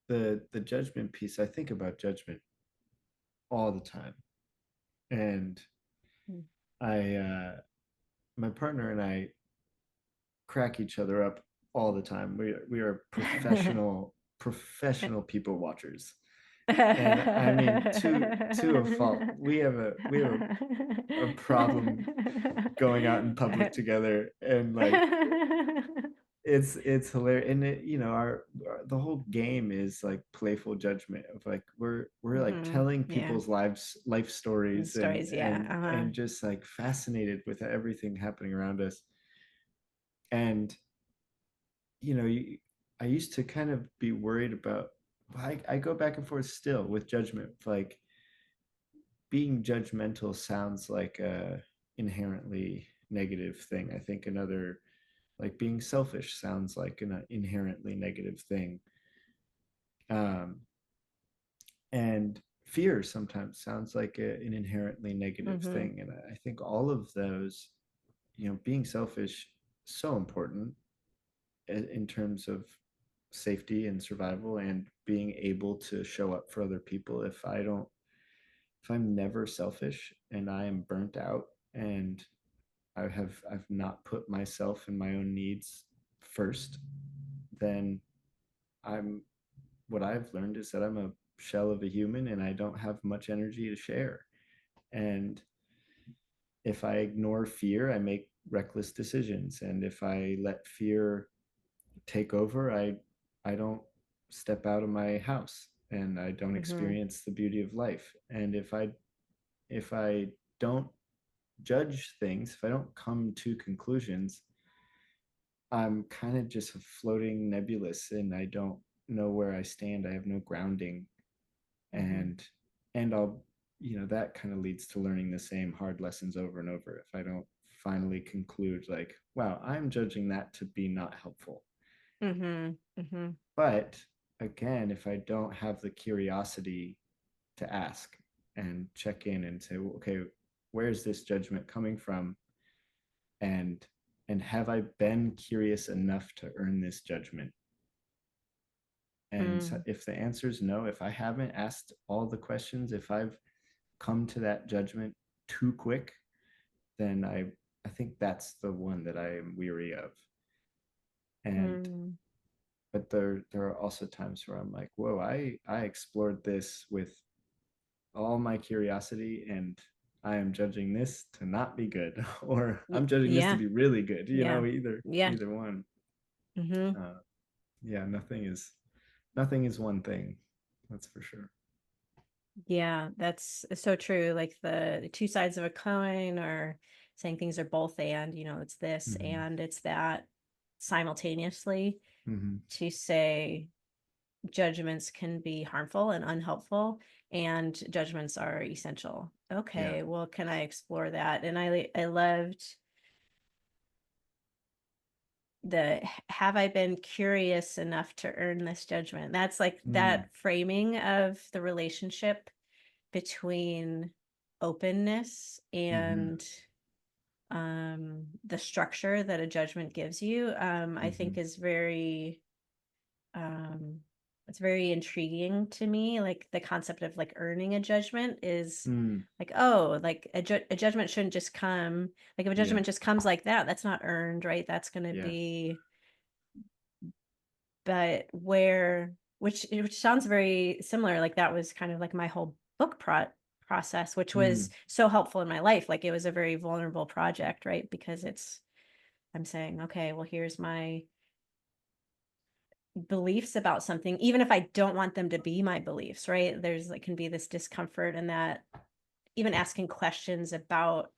the judgment piece, I think about judgment all the time. And I my partner and I crack each other up all the time. We are professional people watchers. And I mean, to a fault. We have a problem going out in public together, and like it's hilarious. And the whole game is like playful judgment of like, we're like
Hmm.
telling
Yeah.
people's life stories, and
Stories. Yeah.
and and just like fascinated with everything happening around us. And I used to kind of be worried about, I go back and forth still with judgment. Like, being judgmental sounds like a inherently negative thing. I think another, like being selfish, sounds like an inherently negative thing. Um, and fear sometimes sounds like an inherently negative
Hmm.
thing. And I think all of those, being selfish, so important in terms of safety and survival, and being able to show up for other people. If I'm never selfish and I am burnt out, and I've not put myself and my own needs first, then I'm what I've learned is that I'm a shell of a human, and I don't have much energy to share. And if I ignore fear, I make reckless decisions. And if I let fear take over, I don't step out of my house, and I don't
Hmm.
experience the beauty of life. And if I don't judge things, if I don't come to conclusions, I'm kind of just a floating nebulous, and I don't know where I stand. I have no grounding.
Hmm.
And I'll, that kind of leads to learning the same hard lessons over and over if I don't finally conclude like, wow, I'm judging that to be not helpful.
Hmm. Hmm.
But again, if I don't have the curiosity to ask and check in and say, well, okay, where's this judgment coming from? And have I been curious enough to earn this judgment? And so
Hmm.
if the answer is no, if I haven't asked all the questions, if I've come to that judgment too quick, then I think that's the one that I am weary of. And
Hmm.
but there are also times where I'm like, whoa, I explored this with all my curiosity, and I am judging this to not be good, or I'm judging this to
Yeah.
be really good.
Yeah. Yeah.
Either one.
Hmm.
Uh, yeah, nothing is one thing. That's for sure.
Yeah, that's so true. Like the two sides of a coin, or saying things are both and, it's this
Mm-hmm.
and it's that simultaneously.
Mm-hmm.
To say judgments can be harmful and unhelpful, and judgments are essential.
Yeah.
Okay, well, can I explore that? And I loved the have I been curious enough to earn this judgment? That's like
Mm.
that framing of the relationship between openness
Mm-hmm.
and the structure that a judgment gives you, I
Mm-hmm.
think is very um it's very intriguing to me. Like the concept of like earning a judgment is
Mm.
like, oh, like a judgment shouldn't just come, like if a
Yeah.
judgment just comes like that, that's not earned, right? That's going to
Yeah.
be, but where, which sounds very similar. Like that was kind of like my whole book process, which was
Mm.
so helpful in my life. Like it was a very vulnerable project, right? Because I'm saying, okay, well, here's my beliefs about something, even if I don't want them to be my beliefs, right? There's like can be this discomfort in that, even asking questions about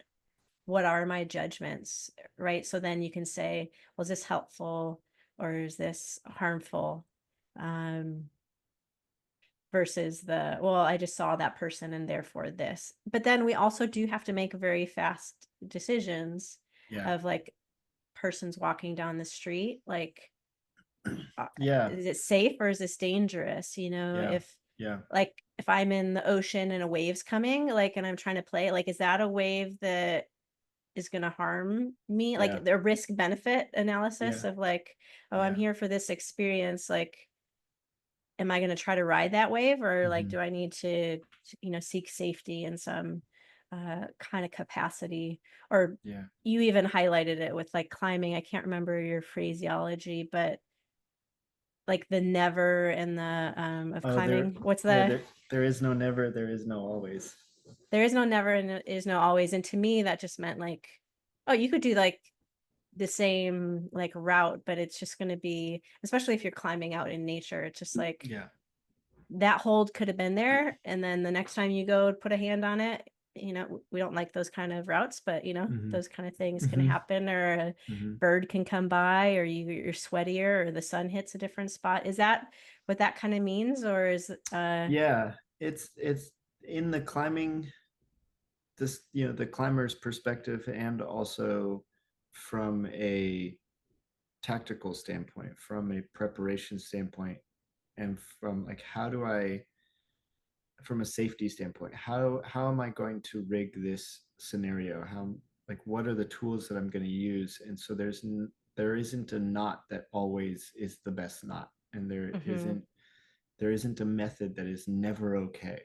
what are my judgments, right? So then you can say, well, is this helpful or is this harmful? Um, versus the, well, I just saw that person and therefore this. But then we also do have to make very fast decisions
Yeah.
of like persons walking down the street, like,
Yeah.
is it safe or is this dangerous?
Yeah.
If
Yeah.
like if I'm in the ocean and a wave's coming, like, and I'm trying to play, like, is that a wave that is going to harm me?
Yeah.
Like the risk benefit analysis
Yeah.
of like, oh, I'm
Yeah.
here for this experience. Like, am I going to try to ride that wave, or like,
Hmm.
do I need to, seek safety in some kind of capacity? Or
Yeah.
you even highlighted it with like climbing. I can't remember your phraseology, but like the never and the of
Oh,
climbing. What's
yeah,
the
there is no never, there is no always.
there is no never and there is no always. And to me, that just meant like, oh, you could do like the same like route, but it's just going to be, especially if you're climbing out in nature, it's just like
Yeah.
that hold could have been there. And then the next time you go put a hand on it, we don't like those kind of routes, but
Hmm.
those kind of things can
Hmm.
happen, or a
Hmm.
bird can come by, or you're sweatier, or the sun hits a different spot. Is that what that kind of means? Or is
Yeah, it's in the climbing, this, the climber's perspective, and also from a tactical standpoint, from a preparation standpoint, and from like how do I, from a safety standpoint, how am I going to rig this scenario? How, like, what are the tools that I'm going to use? And so there isn't a knot that always is the best knot, and
mm-hmm,
there isn't a method that is never okay.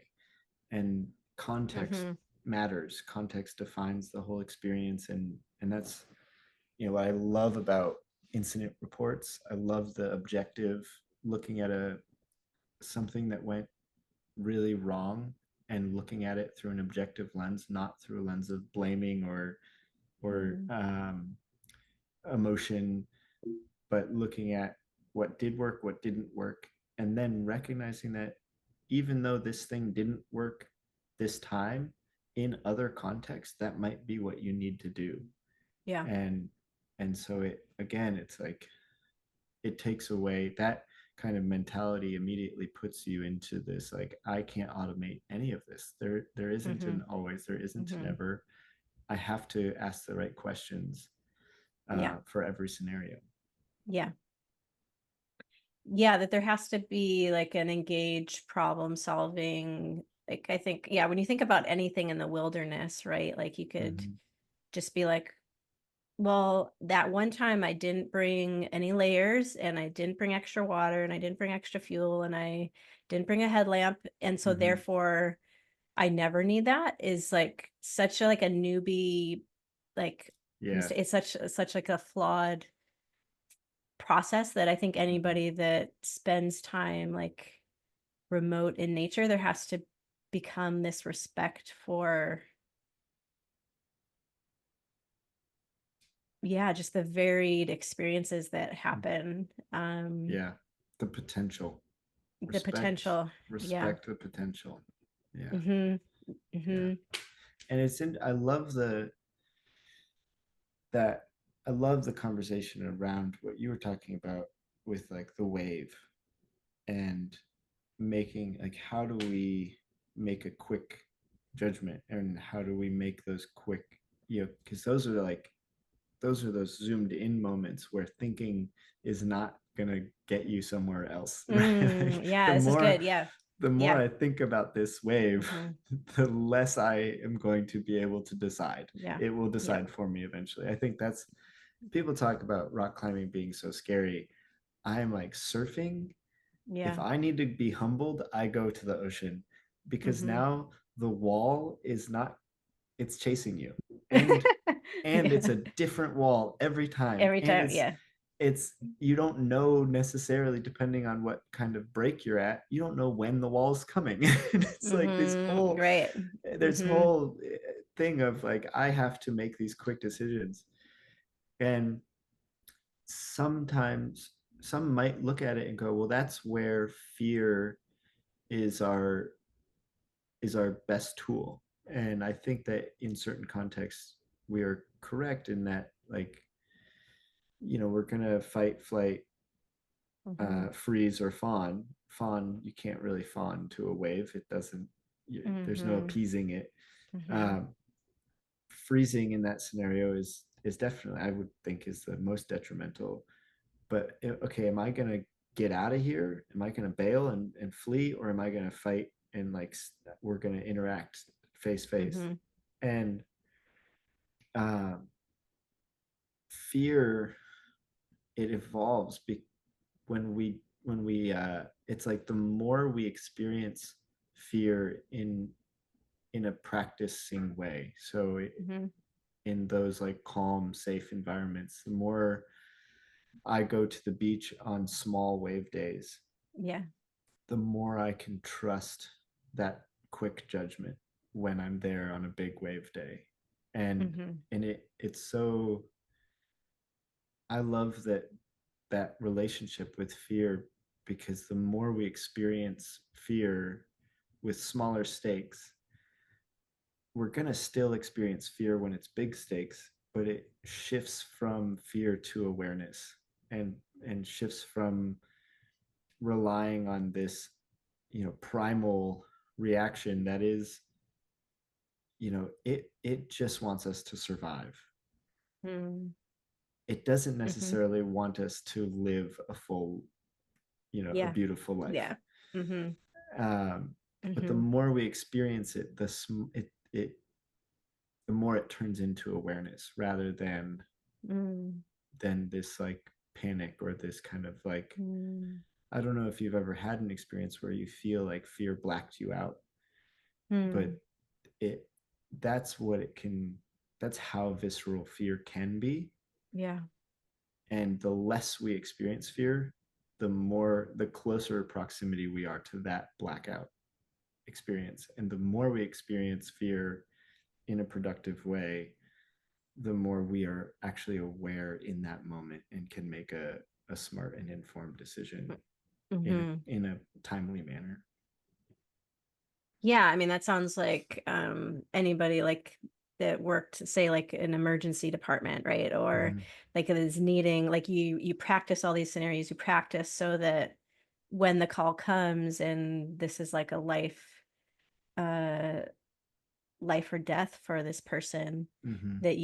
And context
mm-hmm,
matters. Context defines the whole experience, and that's, what I love about incident reports. I love the objective, looking at a something that went really wrong and looking at it through an objective lens, not through a lens of blaming or
mm-hmm.
emotion, but looking at what did work, what didn't work, and then recognizing that even though this thing didn't work this time, in other contexts, that might be what you need to do.
Yeah.
And so it, again, it's like it takes away that kind of mentality, immediately puts you into this, like, I can't automate any of this. There isn't
Mm-hmm,
an always, there isn't an
mm-hmm.
ever. I have to ask the right questions
Yeah.
for every scenario.
Yeah. Yeah, that there has to be like an engaged problem solving. Like, I think, yeah, when you think about anything in the wilderness, right? Like, you could
Mm-hmm.
just be like, well, that one time I didn't bring any layers, and I didn't bring extra water, and I didn't bring extra fuel, and I didn't bring a headlamp. And so
Mm-hmm.
therefore I never need that, is like such a, like a newbie, like
Yeah.
it's such like a flawed process that I think
Mm-hmm.
anybody that spends time like remote in nature, there has to become this respect for, yeah, just the varied experiences that happen.
Yeah. The potential.
The
Respect,
potential. Yeah.
respect the potential. Yeah.
Mm-hmm.
Yeah.
Mm-hmm.
And I love that I love the conversation around what you were talking about with like the wave, and making, like, how do we make a quick judgment, and how do we make those quick, because those are those zoomed in moments where thinking is not going to get you somewhere else, right? Like,
Yeah, this is good. Yeah.
the more
Yeah.
I think about this wave,
Mm-hmm.
the less I am going to be able to decide.
Yeah.
It will
Yeah.
decide for me eventually. I think that's, people talk about rock climbing being so scary. I am like surfing. If
Yeah.
I need to be humbled, I go to the ocean, because
Mm-hmm.
now the wall is not, it's chasing you. And it's
Yeah.
a different wall every time.
Every
And
time. Yeah.
it's you don't know necessarily, depending on what kind of break you're at, you don't know when the wall's coming. And it's like this
Mm-hmm.
whole,
Right.
there's
Mm-hmm.
whole thing of like, I have to make these quick decisions. And sometimes some might look at it and go, well, that's where fear is our best tool. And I think that in certain contexts, we are correct in that, like, we're gonna fight, flight,
Mhm.
freeze, or fawn. Fawn, you can't really fawn to a wave. It doesn't. There's no
Mhm.
appeasing it.
Mhm.
Um, Freezing in that scenario is definitely, I would think, is the most detrimental. But okay, am I gonna get out of here? Am I gonna bail and flee, or am I gonna fight and, like, we're gonna interact face face?
Mhm.
And um, fear, it evolves when we it's like the more we experience fear in a practicing way, so
Mhm.
in those, like, calm, safe environments, the more I go to the beach on small wave days,
Yeah.
the more I can trust that quick judgment when I'm there on a big wave day. and
Mhm.
and it's so, I love that relationship with fear, because the more we experience fear with smaller stakes, we're going to still experience fear when it's big stakes, but it shifts from fear to awareness, and shifts from relying on this, primal reaction that is, it just wants us to survive.
Mhm.
It doesn't
Mhm.
necessarily want us to live a full, a
Yeah.
beautiful life.
Yeah. Mhm.
um, but the
Mhm.
more we experience it, the more it turns into awareness, rather
Mm.
than this, like, panic, or this kind of, like,
Mm.
I don't know if you've ever had an experience where you feel like fear blacked you out, but
Mm.
it that's what it can that's how visceral fear can be.
Yeah.
And the less we experience fear, the closer proximity we are to that blackout experience. And the more we experience fear in a productive way, the more we are actually aware in that moment and can make a smart and informed decision
Mhm.
in a timely manner.
Yeah, I mean, that sounds like anybody like that worked, say, like an emergency department, right? Or
Mm-hmm.
like it is needing, like you practice all these scenarios, you practice so that when the call comes and this is like a uh life or death for this person,
Mm-hmm.
that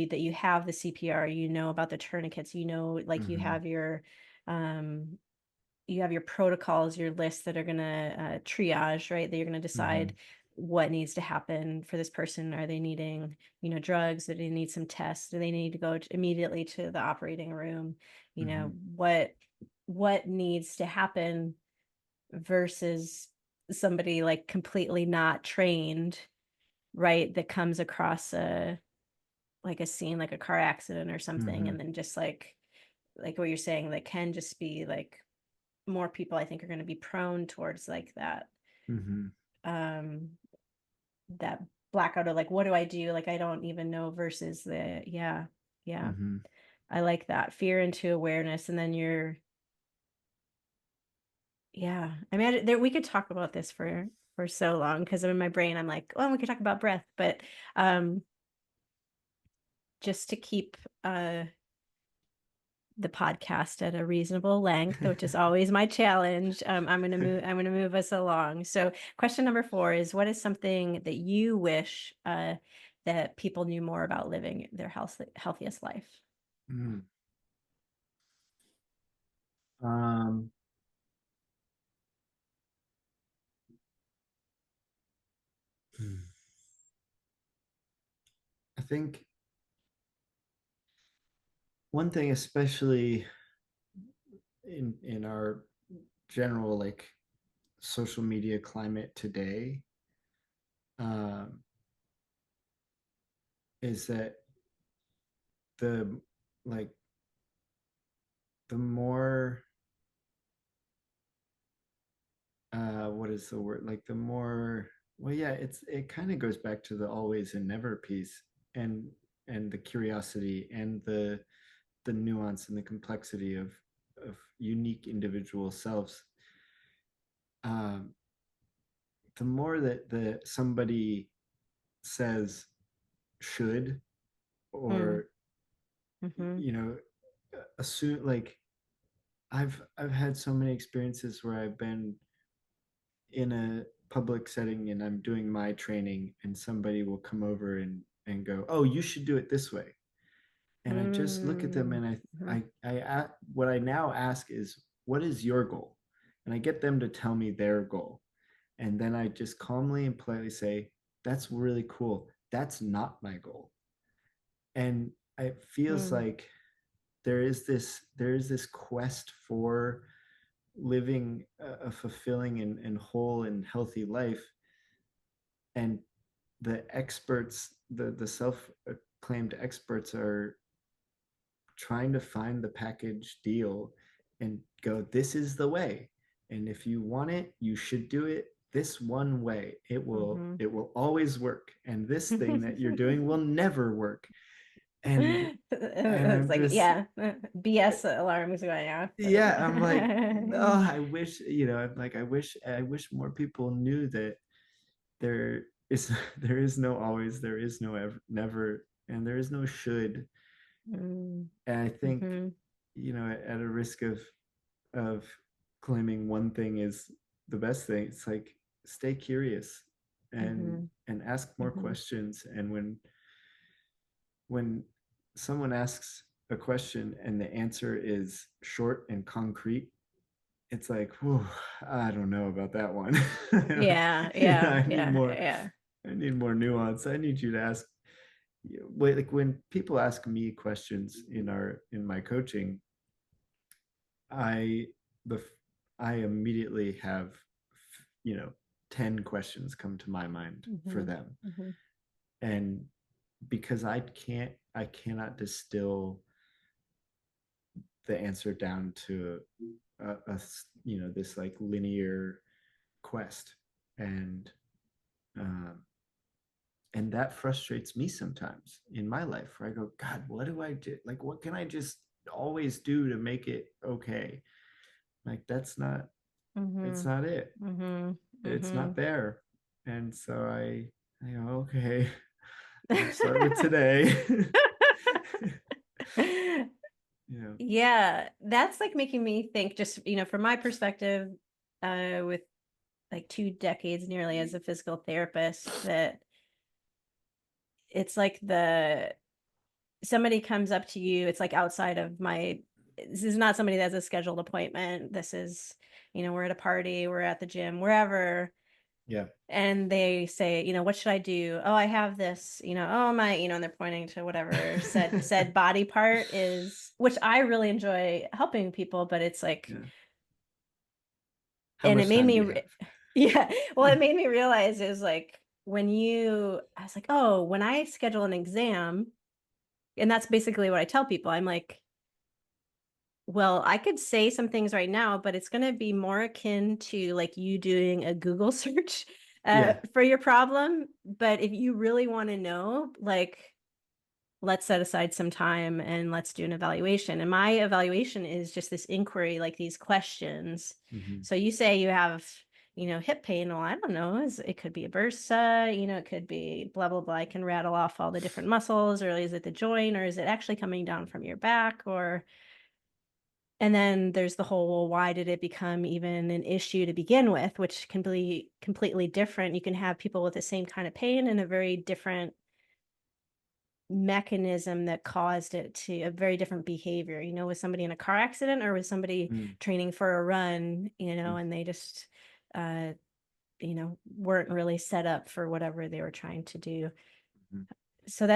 that you have the CPR, you know about the tourniquets, like
Mm-hmm.
um you have your protocols, your lists that are going to triage, right? That you're going to
Mm-hmm.
decide what needs to happen for this person. Are they needing, drugs? Do they need some tests? Do they need to go immediately to the operating room? You
Mm-hmm.
know, what needs to happen versus somebody like completely not trained, right? That comes across a scene, like a car accident or something,
Mm-hmm.
and then just like what you're saying, that can just be like more people I think are going to be prone towards like
Mm-hmm.
um that blackout, or like what do I do, like I don't even know, versus the yeah,
Mm-hmm.
I like that fear into awareness. And then I mean, there we could talk about this for so long, because in my brain I'm like, well, we could talk about breath, but um just to keep the podcast at a reasonable length, which is always my challenge. I'm gonna move us along. So question number 4 is, what is something that you wish that people knew more about living their healthiest life?
Mm. um I think one thing, especially in our general, like, social media climate today, um, is that the like the more, what is the word, like, the more, well, yeah, it kind of goes back to the always and never piece, and the curiosity, and the nuance and the complexity of unique individual selves. um, the more that somebody says, should,
Mm.
or
Mhm.
you know, assume, like, I've had so many experiences where I've been in a public setting and I'm doing my training, and somebody will come over and go, "Oh, you should do it this way." And I just look at them
Mm.
and
Mhm.
what I now ask is, "What is your goal?" And I get them to tell me their goal. And then I just calmly and politely say, "That's really cool. That's not my goal." And it feels
Mm.
like there is this quest for living a fulfilling and whole and healthy life, and the experts, the self-acclaimed experts, are trying to find the package deal and go, "This is the way, and if you want it, you should do it this one way. it will
Mhm.
it will always work, and this thing that you're doing will never work." And
It's
I'm
like,
just,
yeah, BS alarm is going off.
yeah, I'm like, "No, I wish, I'm like, I wish more people knew that there is there is no always, there is no ever, never, and there is no should."
Mm.
And I think,
Mhm.
at a risk of claiming one thing is the best thing, it's like, stay curious and
Mhm.
ask more
Mhm.
questions. And when someone asks a question and the answer is short and concrete, it's like, whew, I don't know about that one.
Yeah, yeah,
I need
yeah,
more.
yeah.
I need more nuance. I need you to ask. Wait, like, when people ask me questions in my coaching, I the I immediately have, you know 10 questions come to my mind for
Mhm.
them.
Mhm.
And because I cannot distill the answer down to this, like, linear quest. And um and that frustrates me sometimes in my life, where I go, "God, what do I do? Like, what can I just always do to make it okay?" Like, it's
Mhm.
not it.
Mhm.
It's not
Mhm.
there. And so I go, "Okay, I'll start with today." you know
Yeah, that's like making me think just, from my perspective, with like 2 decades nearly as a physical therapist, that it's like somebody comes up to you, it's like outside of this is not somebody that's a scheduled appointment. This is, we're at a party, we're at the gym, wherever,
yeah.
and they say, what should I do? Oh, I have this, oh my, and they're pointing to whatever said body part is, which I really enjoy helping people, but it's like,
Yeah. How
and it
much
made
time do
me
you have?
yeah, well, it made me realize is like I was like, oh, when I schedule an exam, and that's basically what I tell people. I'm like, well, I could say some things right now, but it's gonna be more akin to, like, you doing a Google search,
Yeah.
for your problem, but if you really wanna know, like, let's set aside some time and let's do an evaluation, and my evaluation is just this inquiry, like, these questions.
Hmm.
So you say you have, hip pain, well, I don't know, it could be a bursa, it could be blah, blah, blah. I can rattle off all the different muscles, or is it the joint, or is it actually coming down from your back, or and then there's the whole, well, why did it become even an issue to begin with, which can be completely different. You can have people with the same kind of pain and a very different mechanism that caused it, to a very different behavior, with somebody in a car accident or with somebody
Mm-hmm.
training for a run, and they just, uh, weren't really set up for whatever they were trying to do. So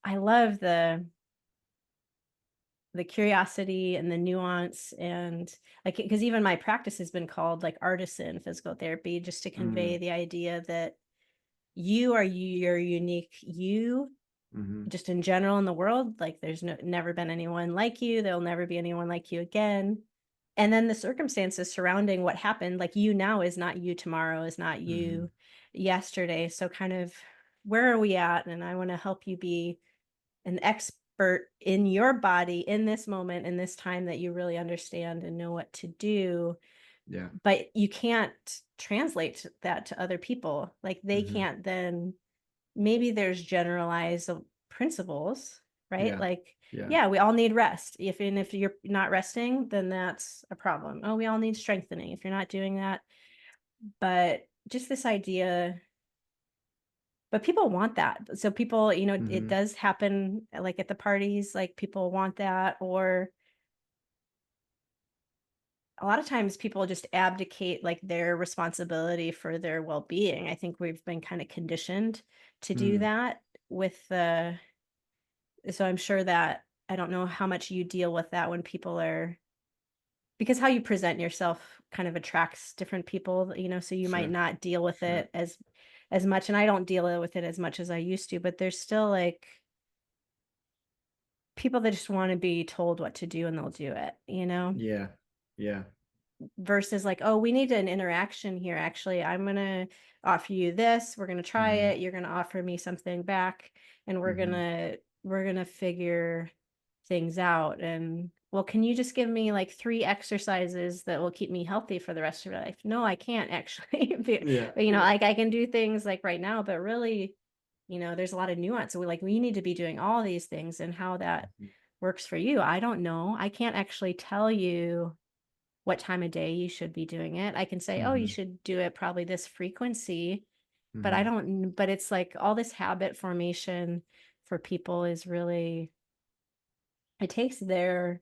I love the curiosity and the nuance, and like, because even my practice has been called like artisan physical therapy, just to convey
Mm-hmm.
the idea that you are your unique you,
Mm-hmm.
just in general in the world. Like, there's never been anyone like you, there'll never be anyone like you again. And then the circumstances surrounding what happened, like, you now is not you tomorrow, is not
Mm-hmm.
you yesterday. So kind of, where are we at? And I want to help you be an expert in your body in this moment, in this time, that you really understand and know what to do.
Yeah.
But you can't translate that to other people. Like, they
Mm-hmm.
can't then maybe there's generalized principles, right?
Yeah.
Like,
Yeah.
yeah, we all need rest. If you're not resting, then that's a problem. Oh, we all need strengthening if you're not doing that. But just this idea, but people want that. So people, it
Hmm.
does happen like at the parties, like people want that, or a lot of times people just abdicate like their responsibility for their well-being. I think we've been kind of conditioned to do
Mm.
that with the so I'm sure that I don't know how much you deal with that when people are because how you present yourself kind of attracts different people, so you might
Sure.
not deal with
Sure.
it as much, and I don't deal with it as much as I used to, but there's still like people that just want to be told what to do and they'll do it.
Yeah. Yeah.
Versus like, oh, we need an interaction here. Actually, I'm gonna offer you this. We're gonna try
Hmm.
it. You're gonna offer me something back, and we're
Hmm.
gonna we're gonna figure things out. And well, can you just give me like 3 exercises that will keep me healthy for the rest of your life? No, I can't actually.
Yeah.
But
Yeah.
like I can do things like right now, but really, there's a lot of nuance. So we need to be doing all these things, and how that
Mhm.
works for you. I don't know. I can't actually tell you what time of day you should be doing it. I can say, "Oh, you
Hmm.
should do it probably this frequency," but I
Hmm.
don't but it's like all this habit formation for people is really it takes their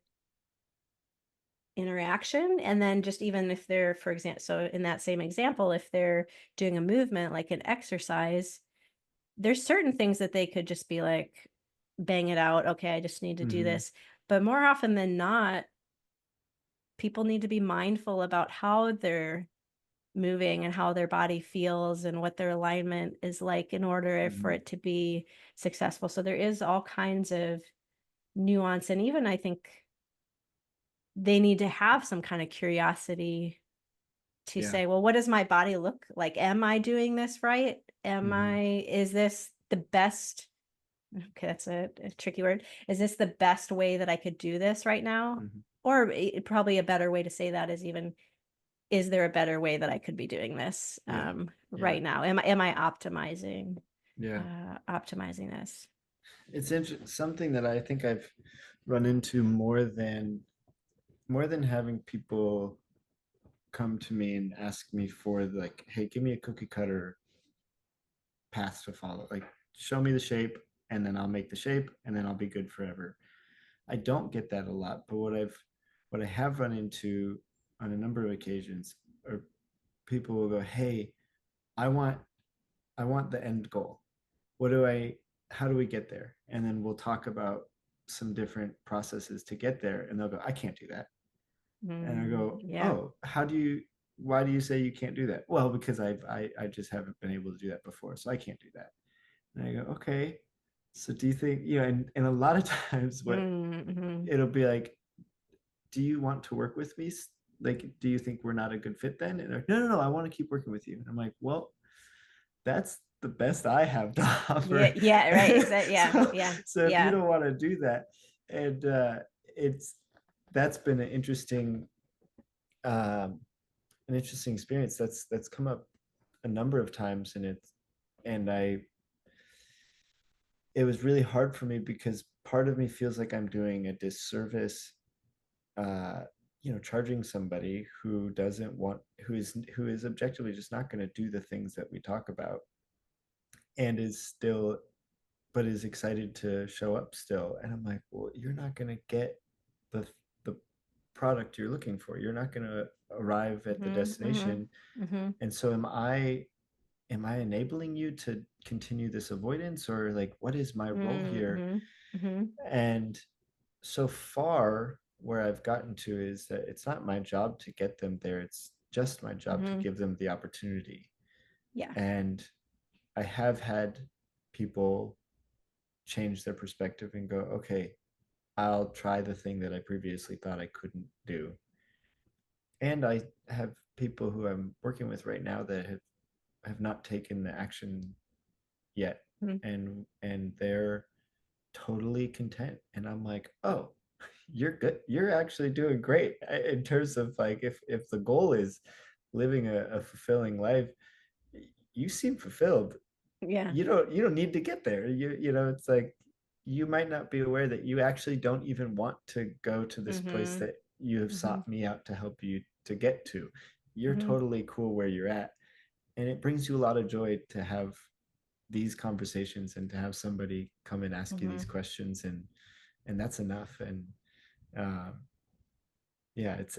interaction, and then just even if they're, for example, so in that same example, if they're doing a movement like an exercise, there's certain things that they could just be like, bang it out, "Okay, I just need to do
Hmm.
this." But more often than not, people need to be mindful about how they're moving and how their body feels and what their alignment is like in order for
Hmm.
it to be successful. So there is all kinds of nuance. And even I think they need to have some kind of curiosity to
Yeah.
say, well, what does my body look like? Am I doing this right?
Hmm.
Is this the best? Okay, that's a tricky word. Is this the best way that I could do this right now?
Hmm.
Or probably a better way to say that is even, is there a better way that I could be doing this
Yeah. Yeah.
right now? Am I
Yeah.
optimizing this?
It's something that I think I've run into more than having people come to me and ask me for like, hey, give me a cookie cutter path to follow. Like, show me the shape, and then I'll make the shape, and then I'll be good forever. I don't get that a lot, but what I have run into on a number of occasions are people will go, hey, I want I want the end goal. What do I how do we get there? And then we'll talk about some different processes to get there, and they'll go, I can't do that. And I go,
Yeah.
oh, why do you say you can't do that? Well, because I just haven't been able to do that before, so I can't do that. And I go, okay. So do you think, and a lot of times what
Mm-hmm.
it'll be like, do you want to work with me? Like, do you think we're not a good fit then? And they're like, no, no, no, I want to keep working with you. And I'm like, well, that's the best I have to
Yeah.
offer.
Yeah. Right. Exactly. Yeah.
so,
Yeah.
so if you
Yeah.
don't want to do that, and it's that's been um, an interesting experience. That's come up a number of times, and I it was really hard for me because part of me feels like I'm doing a disservice, uh, charging somebody who is objectively just not going to do the things that we talk about, and is still but is excited to show up still. And I'm like, well, you're not going to get the product you're looking for. You're not going to arrive at the
Mm-hmm. Mm-hmm.
destination.
Mm-hmm.
And so am I enabling you to continue this avoidance, or like, what is my role here?
Mm-hmm. Mm-hmm.
And so far, where I've gotten to is that it's not my job to get them there. It's just my job to
Mm-hmm.
give them the opportunity.
Yeah.
And I have had people change their perspective and go, okay, I'll try the thing that I previously thought I couldn't do. And I have people who I'm working with right now that have not taken the action yet,
Mm-hmm.
and they're totally content. And I'm like, oh, you're good. You're actually doing great in terms of like, if the goal is living a fulfilling life, you seem fulfilled.
Yeah.
you don't need to get there. You know, it's like you might not be aware that you actually don't even want to go to this place
Mhm.
that you have
Mhm.
sought me out to help you to get to. You're
Mhm.
totally cool where you're at. And it brings you a lot of joy to have these conversations and to have somebody come and ask you these
Mhm.
questions, and that's enough. And uh, yeah, it's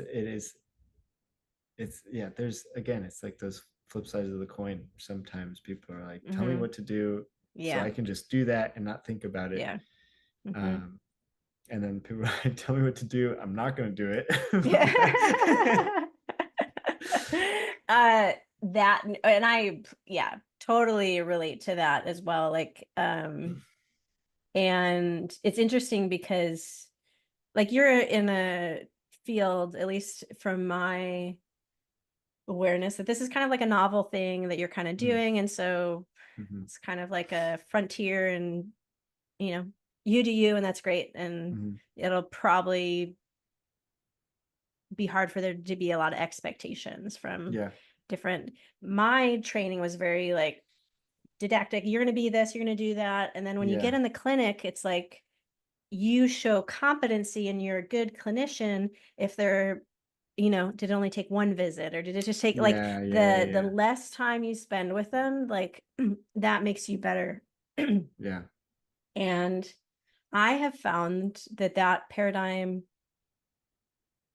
yeah, there's again, it's like those flip sides of the coin. Sometimes people are like, tell me
Mhm.
what to do so
Yeah.
I can just do that and not think about it.
Yeah. Mhm.
um, and then people are like, tell me what to do, I'm not going to do it.
Yeah. uh that and I yeah, totally relate to that as well. Like and it's interesting because like you're in a field, at least from my awareness, that this is kind of like a novel thing that you're kind of doing. And so
Mm-hmm.
it's kind of like a frontier and, you know, you do you, and that's great. And
Mm-hmm.
it'll probably be hard for there to be a lot of expectations from
Yeah,
different. My training was very like didactic. You're going to be this, you're going to do that. And then when you
yeah,
get in the clinic, it's like you show competency and you're a good clinician if they're, you know, did it only take one visit, or did it just take like
yeah, yeah,
the
yeah,
less time you spend with them, like that makes you better.
yeah.
And I have found that that paradigm,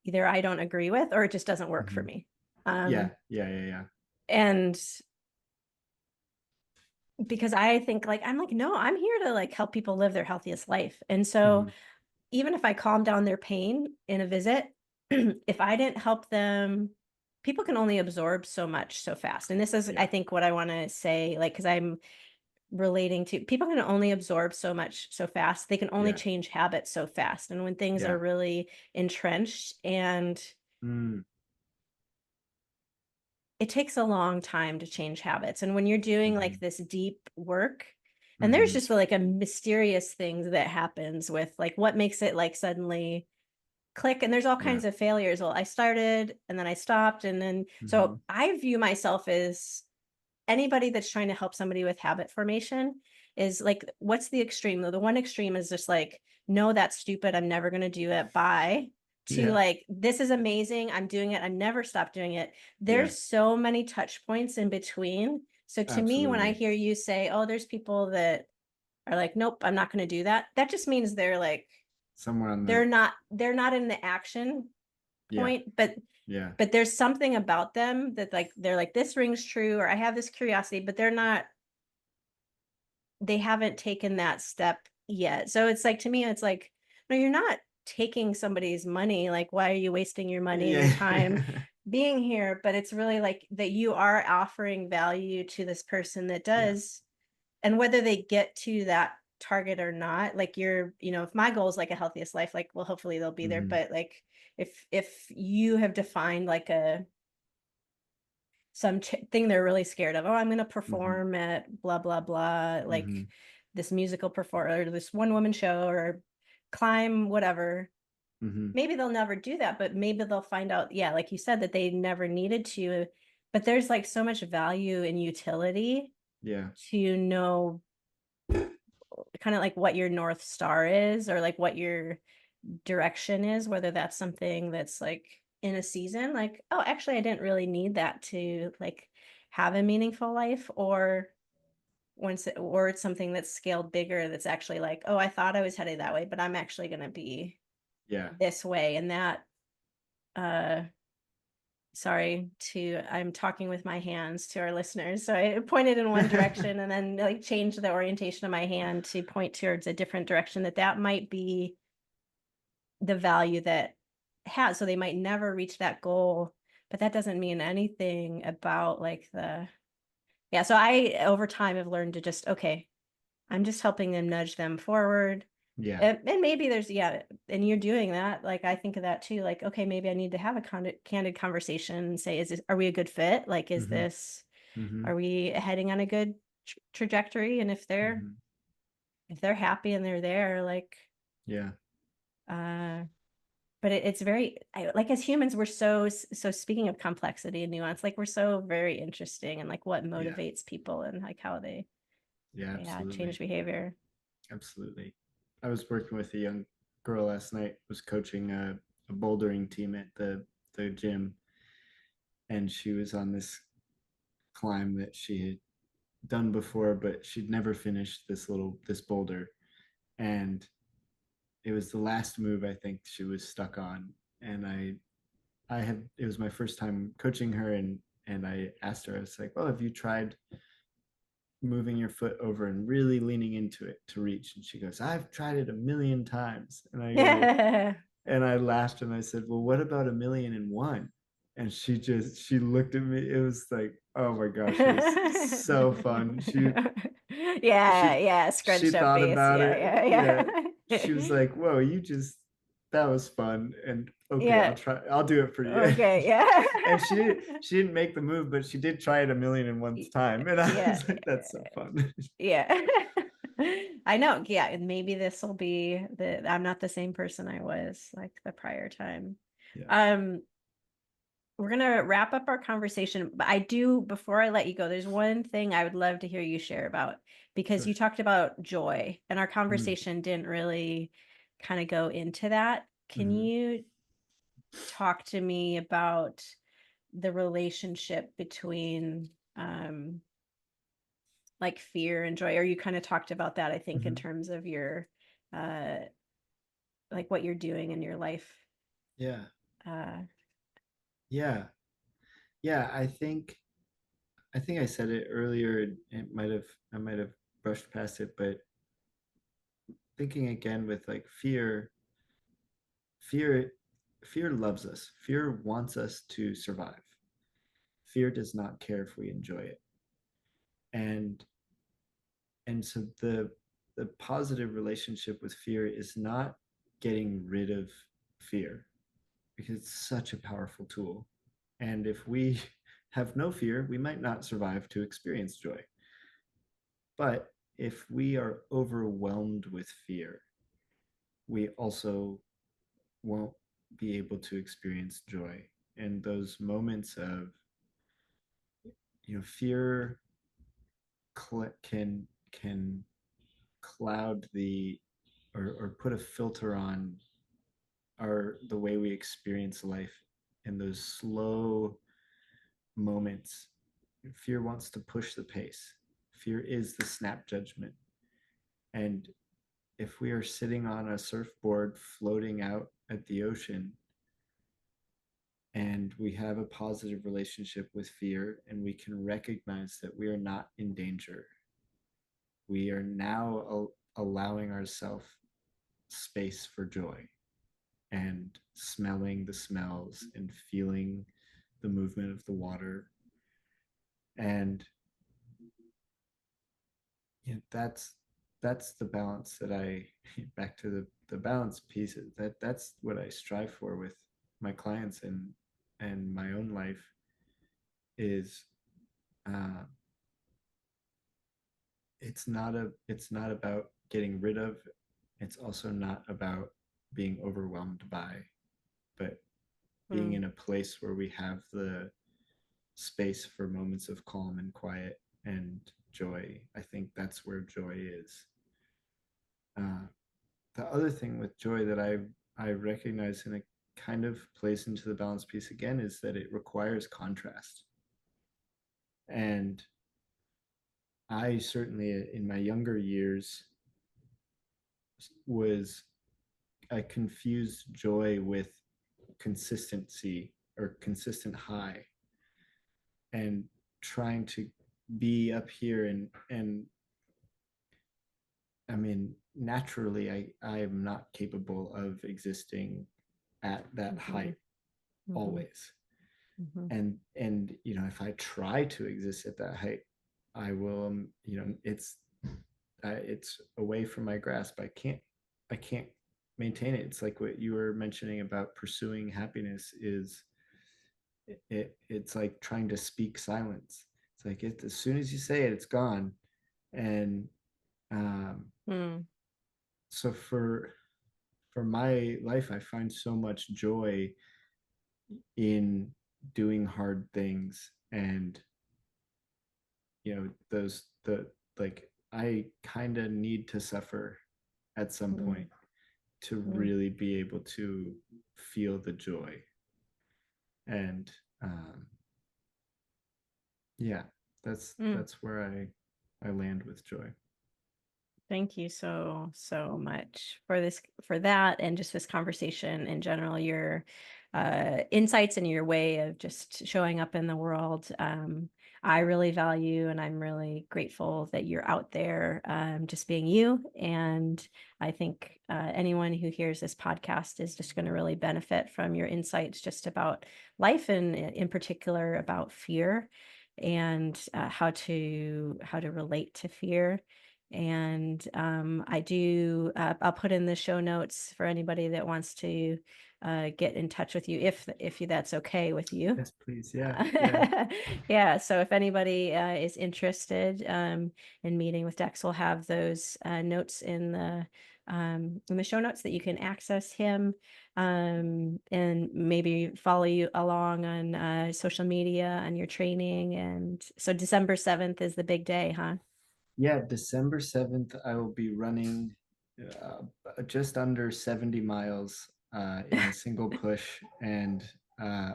either I don't agree with or it just doesn't work for
Mm-hmm.
me.
Yeah,
Um,
yeah, yeah, yeah.
and because I think like, I'm like, no, I'm here to like help people live their healthiest life. And so
Mm-hmm.
even if I calm down their pain in a visit, if I didn't help them, people can only absorb so much so fast. And this is, I
Yeah,
think, what I want to say, like, because I'm relating to people can only absorb so much so fast. They can only
yeah,
change habits so fast. And when things
yeah.
are really entrenched, and
Mm,
it takes a long time to change habits. And when you're doing
mm-hmm.
like this deep work, and there's
Mm-hmm.
just like a mysterious thing that happens with like what makes it like suddenly click, and there's all
Yeah.
kinds of failures. Well, I started and then I stopped, and then
Mm-hmm.
so I view myself as anybody that's trying to help somebody with habit formation is like, what's the extreme though? The one extreme is just like, no, that's stupid, I'm never going to do it, bye, to
Yeah,
like, this is amazing, I'm doing it, I never stop doing it.
yeah,
There's so many touch points in between. So to me, when I
absolutely.
hear you say, oh, there's people that are like, nope, I'm not going to do that, that just means they're like,
Somewhere on
they're
the,
not they're not in the action
yeah,
point,
yeah,
but there's something about them that like they're like, this rings true, or I have this curiosity, but they haven't taken that step yet. So it's like, to me, it's like, no, you're not taking somebody's money. Like, why are you wasting your money and your
yeah,
time being here? But it's really like that you are offering value to this person that
yeah.
does, and whether they get to that target or not, like you're, you know, if my goal is like a healthiest life, like, well, hopefully they'll be there.
Mm-hmm.
But like, if you have defined like a thing they're really scared of, oh, I'm going to
Mm-hmm.
perform at blah blah blah, like
Mm-hmm.
this musical performer or this one woman show or climb whatever,
Mm-hmm.
maybe they'll never do that, but maybe they'll find out, yeah, like you said, that they never needed to. But there's like so much value and utility
Yeah,
to know kind of like what your north star is, or like what your direction is, whether that's something that's like in a season, like, oh, actually I didn't really need that to like have a meaningful life, or or it's something that's scaled bigger, that's actually like, oh, I thought I was headed that way, but I'm actually going to be
yeah.
this way. And that uh sorry, to I'm talking with my hands to our listeners, so I pointed in one direction and then like changed the orientation of my hand to point towards a different direction, that might be the value that has, so they might never reach that goal, but that doesn't mean anything about like the, yeah. So I over time have learned to just, okay, I'm just helping them, nudge them forward.
Yeah.
And maybe there's, yeah, and you're doing that, like I think of that too, like, okay, maybe I need to have a candid conversation and say, is this, are we a good fit, like, is
Mm-hmm.
this,
Mm-hmm.
are we heading on a good trajectory? And
Mm-hmm.
if they're happy and they're there, like,
Yeah.
uh but it's very, like, as humans, we're so speaking of complexity and nuance, like we're so very interesting, and like what
Yeah.
motivates people and like how they,
Yeah,
Yeah,
absolutely.
change behavior.
Absolutely. I was working with a young girl last night, was coaching a bouldering team at the gym, and she was on this climb that she had done before, but she'd never finished this boulder. And it was the last move I think she was stuck on. And I had it was my first time coaching her, and I asked her, I was like, well, have you tried moving your foot over and really leaning into it to reach? And she goes, I've tried it a million times. And I go,
Yeah.
and I laughed and I said, well, what about 1,000,001? And she looked at me. It was like, oh my gosh, it was so fun.
Yeah,
She
yeah,
she
scrunched up
thought
face.
about
Yeah,
it.
yeah,
Yeah. She was
yeah.
like, whoa, that was fun. And okay,
Yeah.
I'll do it for you.
Okay, yeah.
And she didn't make the move, but she did try it 1,000,001 time. And I
Yeah,
was like, that's so fun.
yeah. I know. Yeah, maybe this will be I'm not the same person I was like the prior time.
Yeah,
Um, we're gonna wrap up our conversation, but before I let you go, there's one thing I would love to hear you share about, because
sure.
you talked about joy and our
Mm,
conversation didn't really kind of go into that. Can
mhm.
you talk to me about the relationship between like fear and joy? Or you kind of talked about that, I think, in
Mhm.
terms of your uh like what you're doing in your life.
Yeah,
Uh
yeah, yeah. I think I said it earlier. I might have brushed past it, but thinking again with like fear, fear loves us. Fear wants us to survive. Fear does not care if we enjoy it. And so the positive relationship with fear is not getting rid of fear, because it's such a powerful tool. And if we have no fear, we might not survive to experience joy. But if we are overwhelmed with fear, we also won't be able to experience joy. And those moments of, fear can cloud or put a filter on the way we experience life in those slow moments. Fear wants to push the pace. Fear is the snap judgment. And if we are sitting on a surfboard floating out at the ocean, and we have a positive relationship with fear, and we can recognize that we are not in danger, we are now allowing ourselves space for joy, and smelling the smells and feeling the movement of the water. And that's the balance that I back to the balance piece, that's what I strive for with my clients and my own life is, uh, it's not about getting rid of, it's also not about being overwhelmed by, but being
hmm.
in a place where we have the space for moments of calm and quiet and joy. I think that's where joy is. uh, the other thing with joy that I recognize, and it kind of plays into the balance piece again, is that it requires contrast. And I certainly in my younger years was I confused joy with consistency or consistent high, and trying to be up here, and I mean, naturally I am not capable of existing at that
Hmm.
height
Hmm.
always.
Hmm.
And if I try to exist at that height, I will, it's away from my grasp. I can't maintain it. It's like what you were mentioning about pursuing happiness is, it's like trying to speak silence. It's like as soon as you say it, it's gone. And um,
Hmm.
so for my life, I find so much joy in doing hard things, and those the like I kind of need to suffer at some
Mm,
point to
mm,
really be able to feel the joy. And um, yeah,
mm.
that's where I land with joy.
Thank you so, so much for this, for that, and just this conversation in general, your insights and your way of just showing up in the world. I really value, and I'm really grateful that you're out there just being you. And I think anyone who hears this podcast is just going to really benefit from your insights just about life, and in particular about fear, and how to relate to fear. And I do, I'll put in the show notes for anybody that wants to get in touch with you, if that's okay with you.
Yes, please. Yeah, yeah.
Uh, yeah, so if anybody is interested in meeting with Dex, we'll have those notes in the show notes that you can access him, and maybe follow you along on social media and your training. And so December 7th is the big day, huh?
Yeah, December 7th, I will be running just under 70 miles in a single push. And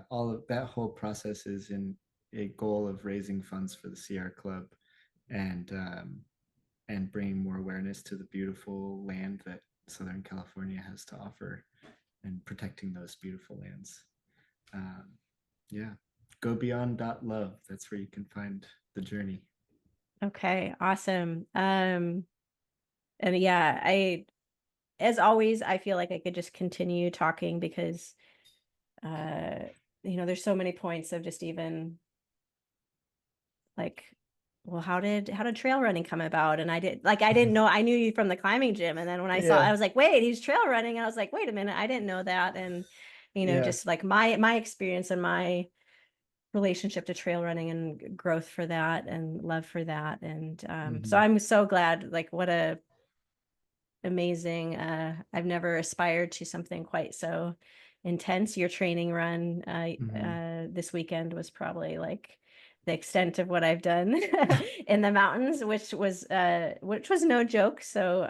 all of that whole process is in a goal of raising funds for the CR Club, and bringing more awareness to the beautiful land that Southern California has to offer, and protecting those beautiful lands. Um, yeah, go beyond love. That's where you can find the journey.
Okay, awesome. And yeah, as always, I feel like I could just continue talking because, uh, there's so many points of just even like, well, how did trail running come about? And I didn't know, I knew you from the climbing gym. And then when I saw,
Yeah,
I was like, wait, he's trail running. And I was like, wait a minute, I didn't know that. And,
yeah.
just like my experience and my relationship to trail running and growth for that and love for that. And so
Hmm.
I'm so glad, like, what a amazing, I've never aspired to something quite so intense. Your training run
Hmm.
this weekend was probably like the extent of what I've done in the mountains, which was no joke. So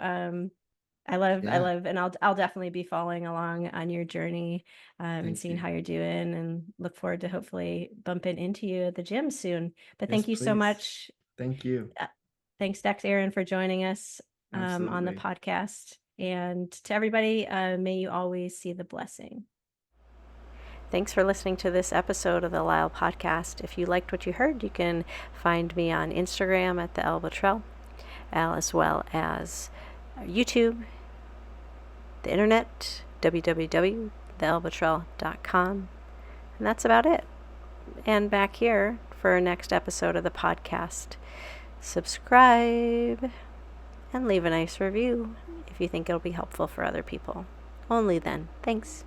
I
Yeah,
love, and I'll definitely be following along on your journey, and
thank
seeing
you.
how you're doing, and look forward to hopefully bumping into you at the gym soon. But
Yes,
thank you so
please.
much.
Thank you.
Uh, Thanks, Dex Ereon, for joining us on the
Absolutely.
podcast. And to everybody, may you always see the blessing. Thanks for listening to this episode of the LYHL podcast. If you liked what you heard, you can find me on Instagram at the LYHL, as well as YouTube, the internet, www.thelylhl.com. And that's about it. And back here for our next episode of the podcast. Subscribe and leave a nice review if you think it'll be helpful for other people. Only then. Thanks.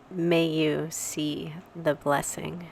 May you see the blessing.